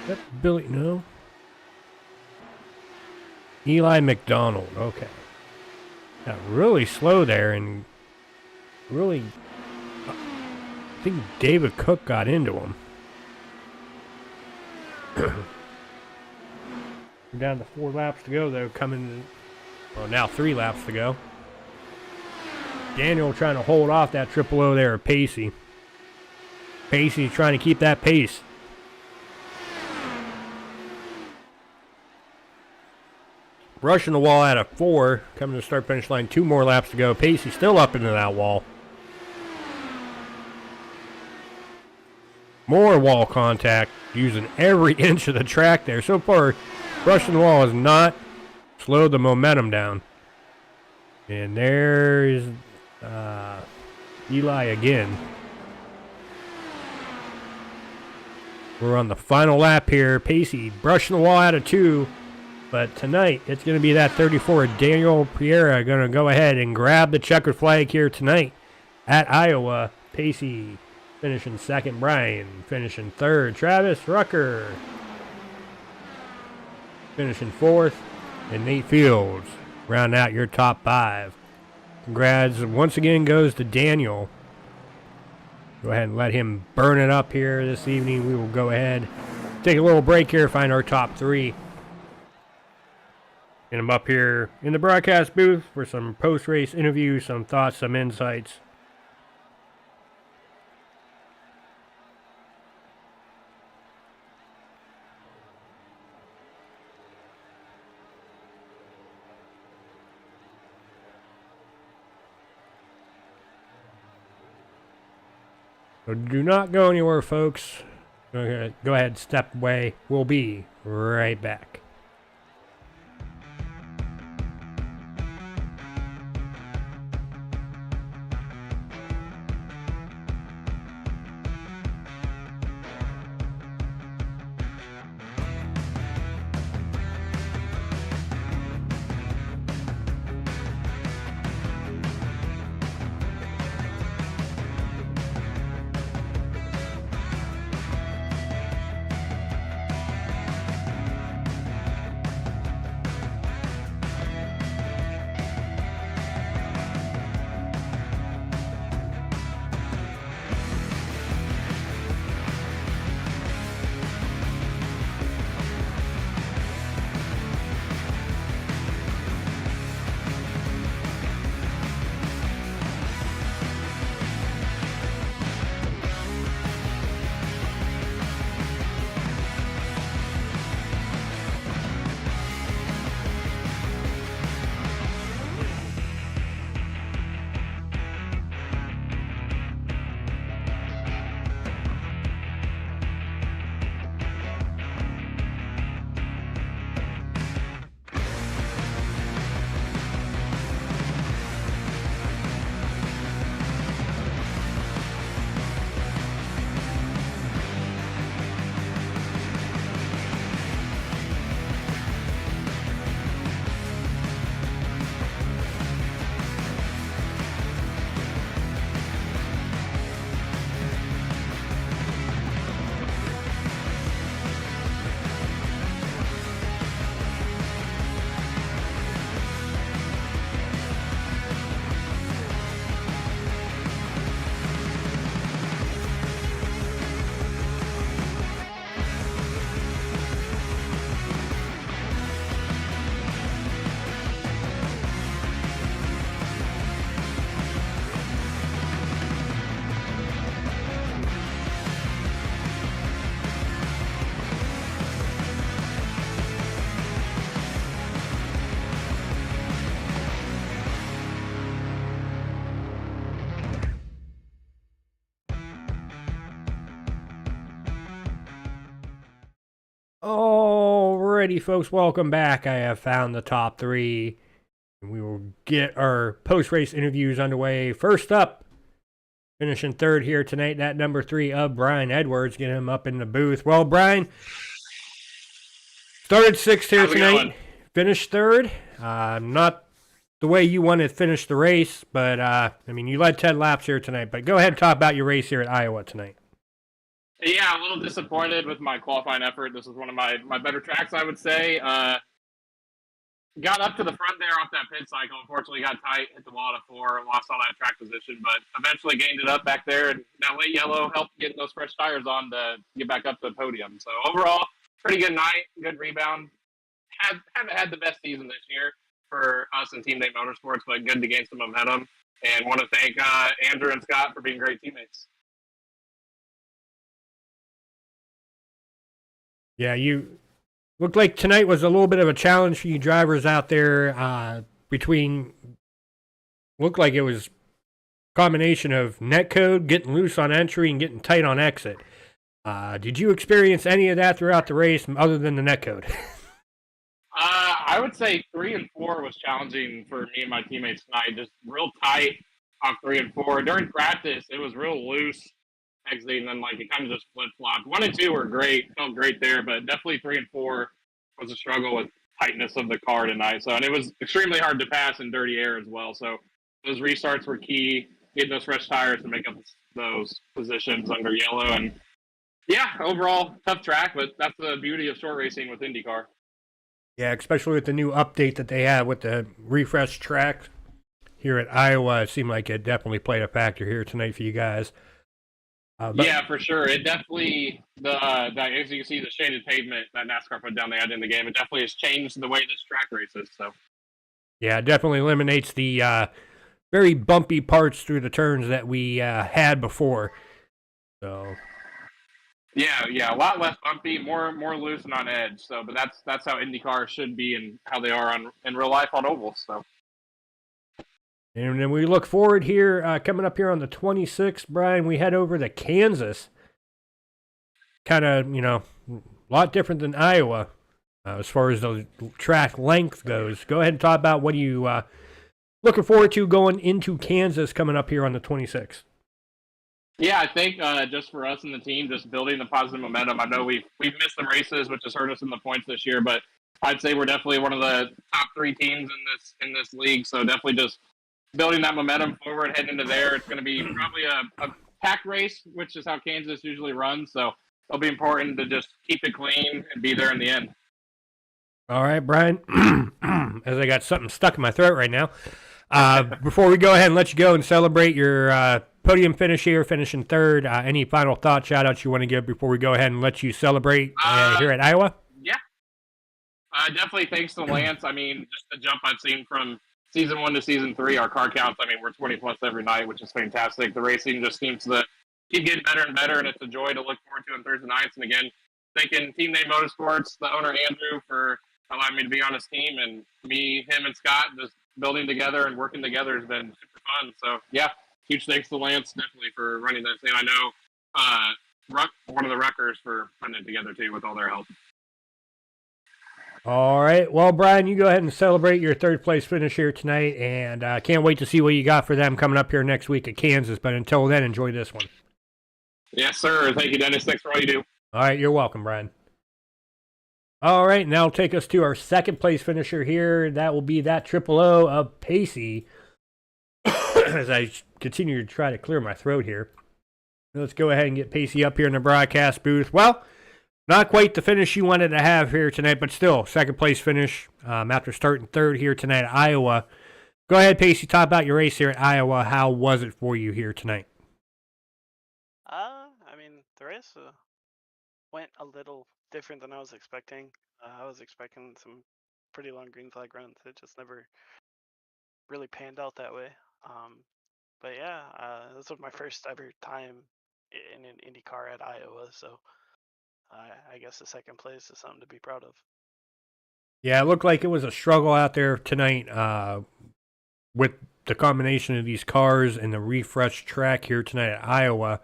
That Billy, no. Eli McDonald, okay. Got really slow there and really, I think David Cook got into him. We're down to 4 laps to go, though, well, now 3 laps to go. Daniel trying to hold off that triple O there of Pacey. Pacey trying to keep that pace. Rushing the wall out of 4, coming to the start-finish line, 2 more laps to go. Pacey still up into that wall. More wall contact, using every inch of the track there. So far, rushing the wall has not slowed the momentum down. And there's Eli again. We're on the final lap here. Pacey brushing the wall out of 2. But tonight, it's going to be that 34. Daniel Piera going to go ahead and grab the checkered flag here tonight at Iowa. Pacey finishing 2nd. Brian finishing 3rd. Travis Rucker finishing 4th. And Nate Fields round out your top 5. Congrats once again goes to Daniel. Go ahead and let him burn it up here this evening. We will go ahead, take a little break here, find our top 3. Get him up here in the broadcast booth for some post-race interviews, some thoughts, some insights. So do not go anywhere, folks. Okay, go ahead, step away. We'll be right back. Alrighty, folks, welcome back. I have found the top 3. And we will get our post-race interviews underway. First up, finishing 3rd here tonight, that number 3 of Brian Edwards. Get him up in the booth. Well, Brian, started 6th here tonight, finished 3rd. Not the way you wanted to finish the race, but, I mean, you led 10 laps here tonight. But go ahead and talk about your race here at Iowa tonight. Yeah, a little disappointed with my qualifying effort. This was one of my better tracks, I would say. Got up to the front there off that pit cycle. Unfortunately, got tight, hit the wall at 4, lost all that track position, but eventually gained it up back there. And that late yellow helped get those fresh tires on to get back up to the podium. So overall, pretty good night, good rebound. Haven't had the best season this year for us and Team Day Motorsports, but good to gain some momentum. And want to thank Andrew and Scott for being great teammates. Yeah, you looked like tonight was a little bit of a challenge for you drivers out there. Between looked like it was a combination of net code, getting loose on entry, and getting tight on exit. Did you experience any of that throughout the race, other than the net code? I would say 3 and 4 was challenging for me and my teammates tonight. Just real tight on 3 and 4. During practice, it was real loose exiting, and then like it kind of just flip flopped. 1 and 2 were great, felt great there, but definitely 3 and 4 was a struggle with tightness of the car tonight. So, and it was extremely hard to pass in dirty air as well. So those restarts were key, getting those fresh tires to make up those positions under yellow. And yeah, overall tough track, but that's the beauty of short racing with IndyCar. Yeah, especially with the new update that they had with the refresh track here at Iowa. It seemed like it definitely played a factor here tonight for you guys. Yeah, for sure. It definitely as you can see the shaded pavement that NASCAR put down they had in the game. It definitely has changed the way this track races. So yeah, it definitely eliminates the very bumpy parts through the turns that we had before. So yeah, a lot less bumpy, more loose and on edge. So, but that's how IndyCar should be and how they are in real life on ovals. So. and then we look forward here, coming up here on the 26th, Brian, we head over to Kansas. Kind of, a lot different than Iowa as far as the track length goes. Go ahead and talk about what you looking forward to going into Kansas coming up here on the 26th. Yeah, I think just for us and the team, just building the positive momentum. I know we've missed some races, which has hurt us in the points this year, but I'd say we're definitely one of the top 3 teams in this league. So definitely just building that momentum forward, heading into there. It's going to be probably a pack race, which is how Kansas usually runs. So it'll be important to just keep it clean and be there in the end. All right, Brian. As I got something stuck in my throat right now. Before we go ahead and let you go and celebrate your podium finish here, finishing third, any final thoughts, shout outs you want to give before we go ahead and let you celebrate here at Iowa? Yeah. Definitely thanks to Lance. I mean, just the jump I've seen from season 1 to season 3, our car counts, I mean, we're 20 plus every night, which is fantastic. The racing just seems to keep getting better and better, and it's a joy to look forward to on Thursday nights. And again, thanking Team Day Motorsports, the owner Andrew, for allowing me to be on his team, and me, him, and Scott just building together and working together has been super fun. So yeah, huge thanks to Lance definitely for running that thing. I know one of the Ruckers for putting it together too with all their help. All right. Well, Brian, you go ahead and celebrate your third place finish here tonight, and can't wait to see what you got for them coming up here next week at Kansas. But until then, enjoy this one. Yes, sir. Thank you, Dennis. Thanks for all you do. All right. You're welcome, Brian. All right. Now take us to our second place finisher here. That will be that Triple O of Pacey. As I continue to try to clear my throat here. Let's go ahead and get Pacey up here in the broadcast booth. Well, not quite the finish you wanted to have here tonight, but still, second place finish after starting third here tonight at Iowa. Go ahead, Pacey, talk about your race here at Iowa. How was it for you here tonight? I mean, the race went a little different than I was expecting. I was expecting some pretty long green flag runs. It just never really panned out that way. But yeah, this was my first ever time in an Indy car at Iowa, so I guess the second place is something to be proud of. Yeah, it looked like it was a struggle out there tonight with the combination of these cars and the refresh track here tonight at Iowa.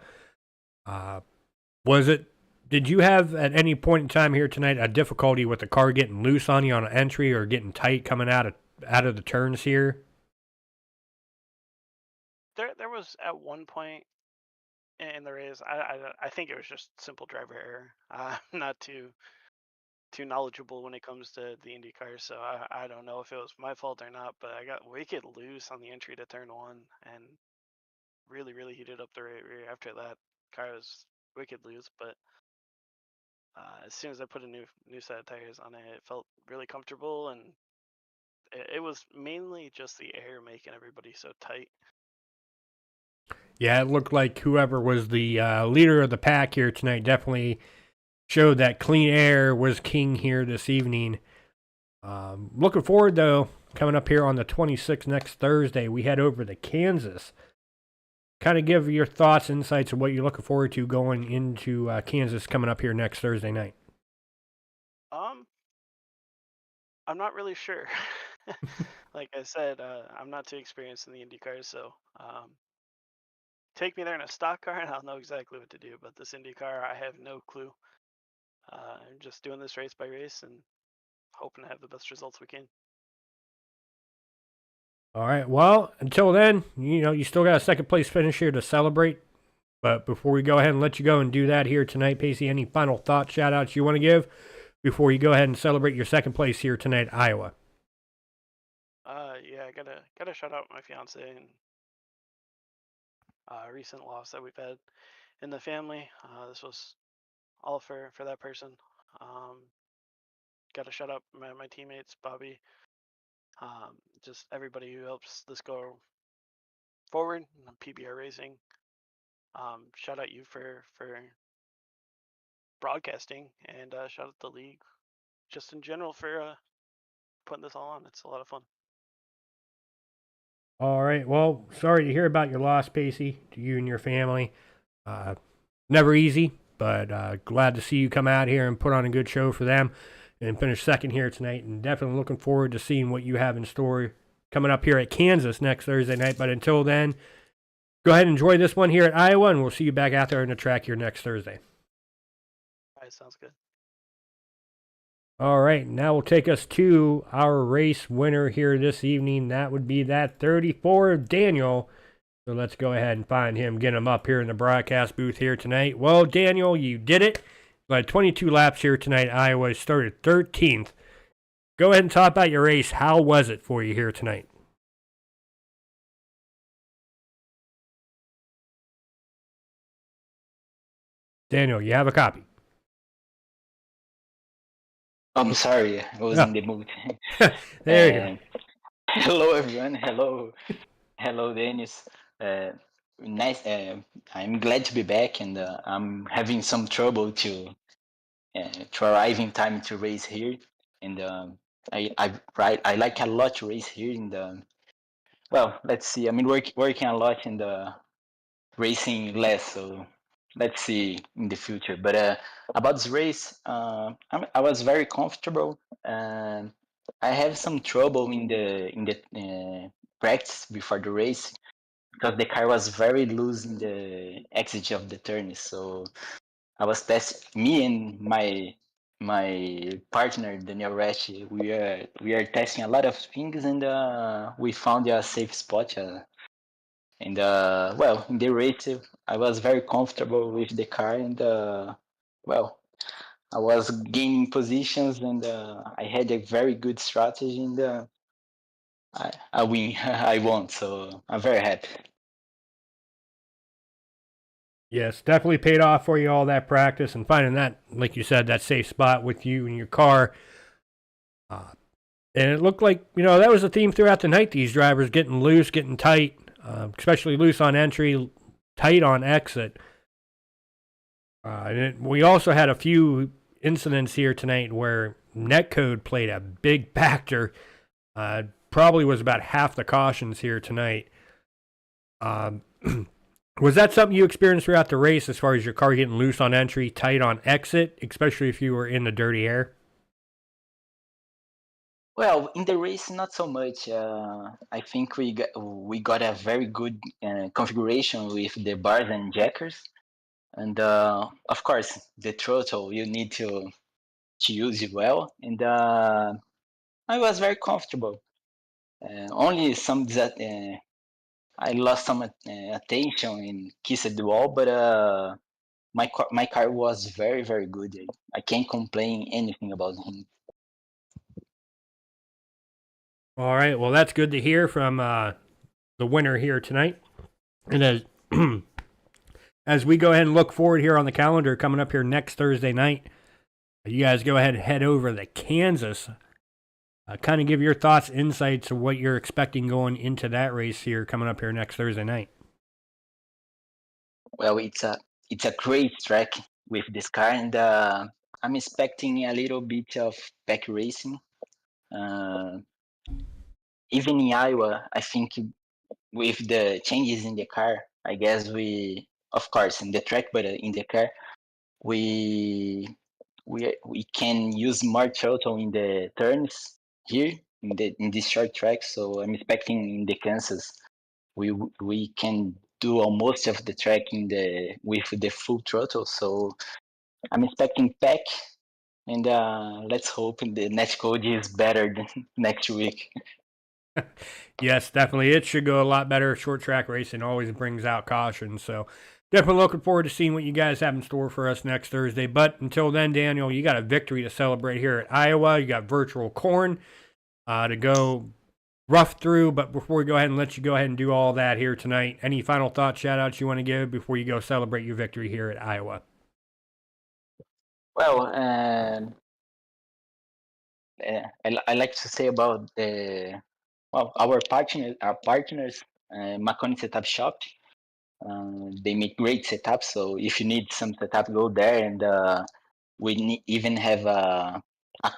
Did you have at any point in time here tonight a difficulty with the car getting loose on you on an entry or getting tight coming out of the turns here? There was at one point in the race, I think it was just simple driver error. I'm not too knowledgeable when it comes to the Indy cars, so I don't know if it was my fault or not, but I got wicked loose on the entry to turn 1 and really heated up the right rear. After that, car was we could lose, but as soon as I put a new set of tires on it, it felt really comfortable, and it was mainly just the air making everybody so tight. Yeah, it looked like whoever was the leader of the pack here tonight definitely showed that clean air was king here this evening. Looking forward, though, coming up here on the 26th next Thursday, we head over to Kansas. Kind of give your thoughts, insights of what you're looking forward to going into Kansas coming up here next Thursday night. I'm not really sure. Like I said, I'm not too experienced in the Indy cars, so take me there in a stock car and I'll know exactly what to do. But this Indy car, I have no clue. I'm just doing this race by race and hoping to have the best results we can. All right. Well, until then, you still got a second place finish here to celebrate. But before we go ahead and let you go and do that here tonight, Pacey, any final thoughts, shout outs you want to give before you go ahead and celebrate your second place here tonight at Iowa? Yeah, I gotta shout out my fiance and recent loss that we've had in the family. This was all for that person. Gotta shout out my teammates, Bobby, just everybody who helps this go forward. PBR Racing. Shout out you for broadcasting, and shout out the league just in general for putting this all on. It's a lot of fun. All right. Well, sorry to hear about your loss, Pacey, to you and your family. Never easy, but glad to see you come out here and put on a good show for them and finish second here tonight. And definitely looking forward to seeing what you have in store coming up here at Kansas next Thursday night. But until then, go ahead and enjoy this one here at Iowa, and we'll see you back out there on the track here next Thursday. All right, sounds good. All right, now we'll take us to our race winner here this evening. That would be that 34 Daniel. So let's go ahead and find him, get him up here in the broadcast booth here tonight. Well, Daniel, you did it. You had 22 laps here tonight. Iowa started 13th. Go ahead and talk about your race. How was it for you here tonight? Daniel, you have a copy. I'm sorry, I was in the mood. There you go. Hello, everyone. Hello, Dennis. Nice. I'm glad to be back, and I'm having some trouble to arrive in time to race here. And I like a lot to race here. And well, let's see. I mean, working a lot in the racing less, so let's see in the future. But about this race, I was very comfortable. I have some trouble in the practice before the race because the car was very loose in the exit of the turn. So I was testing me and my partner Daniel Resch. We are testing a lot of things, and we found a safe spot. And well, in the race, I was very comfortable with the car, and well, I was gaining positions, and I had a very good strategy, and I win. I won, so I'm very happy. Yes, definitely paid off for you, all that practice and finding that, like you said, that safe spot with you and your car. And it looked like, that was the theme throughout the night. These drivers getting loose, getting tight, especially loose on entry, tight on exit. We also had a few incidents here tonight where netcode played a big factor. Probably was about half the cautions here tonight. Was that something you experienced throughout the race as far as your car getting loose on entry, tight on exit, especially if you were in the dirty air? Well, in the race, not so much. I think we got a very good configuration with the bars and jackers, and of course the throttle you need to use it well. And I was very comfortable. Only some that I lost some attention and kissed the wall, but my car was very very good. I can't complain anything about him. All right, well, that's good to hear from the winner here tonight. And as as we go ahead and look forward here on the calendar coming up here next Thursday night, you guys go ahead and head over to Kansas. Kind of give your thoughts, insights of what you're expecting going into that race here coming up here next Thursday night. Well, it's a great track with this car, and I'm expecting a little bit of back racing. Even in Iowa, I think with the changes in the car, I guess of course, in the track, but in the car, we can use more throttle in the turns here in this short track. So I'm expecting in the Kansas, we can do almost of the track with the full throttle. So I'm expecting pack, and let's hope the net code is better than next week. Yes, definitely. It should go a lot better. Short track racing always brings out caution. So definitely looking forward to seeing what you guys have in store for us next Thursday. But until then, Daniel, you got a victory to celebrate here at Iowa. You got virtual corn to go rough through. But before we go ahead and let you go ahead and do all that here tonight, any final thoughts, shout outs you want to give before you go celebrate your victory here at Iowa? Well, I like to say about our partners, Maconi Setup Shop. They make great setups. So if you need some setup, go there, and we even have a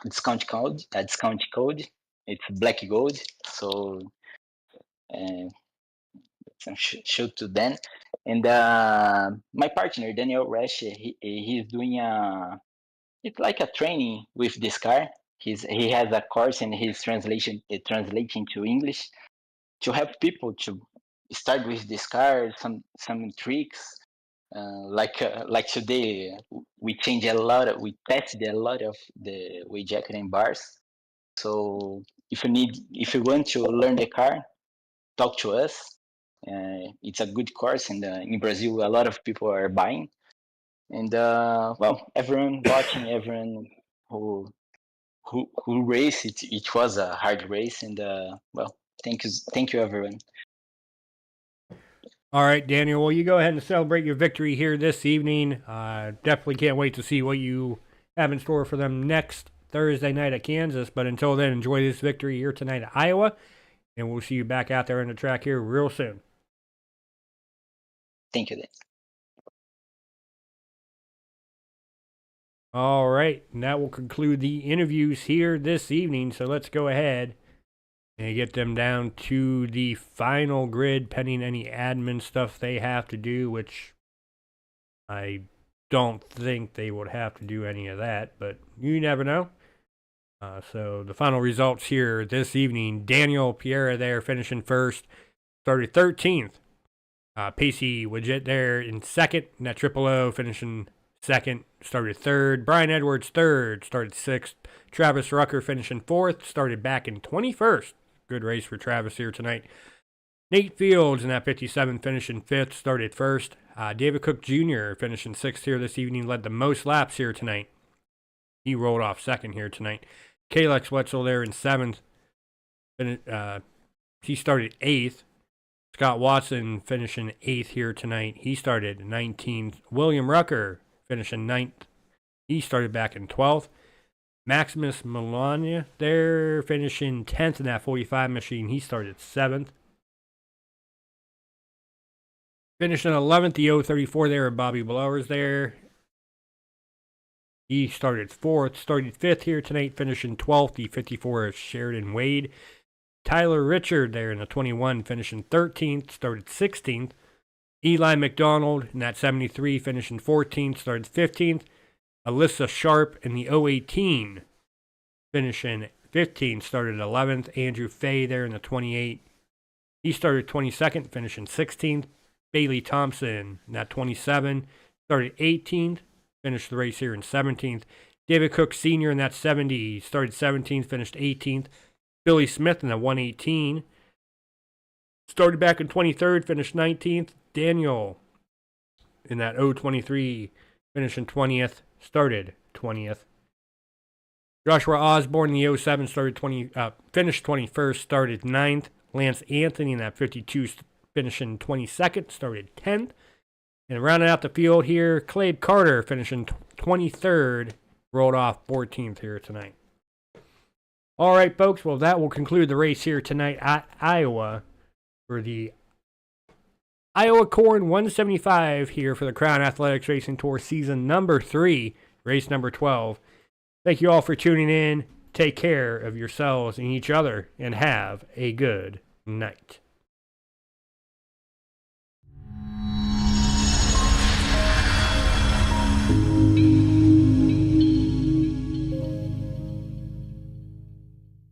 discount code. It's Black Gold. So shoot to them. And my partner Daniel Resch, he's doing it's like a training with this car. He has a course and he's translating to English to help people to start with this car. Some tricks, like today we we tested a lot of the weight jacket and bars. So if you want to learn the car, talk to us. It's a good course, and in Brazil a lot of people are buying. And everyone watching, everyone who raced it was a hard race. And thank you everyone. All right, Daniel. Well, you go ahead and celebrate your victory here this evening. Definitely can't wait to see what you have in store for them next Thursday night at Kansas. But until then, enjoy this victory here tonight at Iowa, and we'll see you back out there on the track here real soon. Thank you, Dan. All right, and that will conclude the interviews here this evening. So let's go ahead and get them down to the final grid, pending any admin stuff they have to do, which I don't think they would have to do any of that, but you never know. So the final results here this evening, Daniel Piera there finishing first, started 13th. Pacey Widget there in second, and that Triple O finishing second, started third. Brian Edwards third, started sixth. Travis Rucker finishing fourth, started back in 21st. Good race for Travis here tonight. Nate Fields in that 57 finishing fifth, started first. David Cook Jr. finishing sixth here this evening, led the most laps here tonight. He rolled off second here tonight. Kalex Wetzel there in seventh. He started eighth. Scott Watson finishing eighth here tonight. He started 19th. William Rucker finishing ninth. He started back in 12th. Maximus Melania there finishing 10th in that 45 machine. He started 7th. Finishing 11th, the 034 there, Bobby Blowers there. He started 4th, started 5th here tonight, finishing 12th, the 54 is Sheridan Wade. Tyler Richard there in the 21, finishing 13th, started 16th. Eli McDonald in that 73, finishing 14th, started 15th. Alyssa Sharp in the 018, finishing 15th, started 11th. Andrew Fay there in the 28. He started 22nd, finishing 16th. Bailey Thompson in that 27, started 18th, finished the race here in 17th. David Cook Sr. in that 70, started 17th, finished 18th. Billy Smith in the 118, started back in 23rd, finished 19th. Daniel in that 023, finishing 20th, started 20th. Joshua Osborne in the 07 finished 21st, started 9th. Lance Anthony in that 52, finishing 22nd, started 10th. And rounding out the field here, Clabe Carter finishing 23rd, rolled off 14th here tonight. All right, folks. Well, that will conclude the race here tonight at Iowa for the Iowa Corn 175 here for the Crown Athletics Racing Tour season number 3, race number 12. Thank you all for tuning in. Take care of yourselves and each other, and have a good night.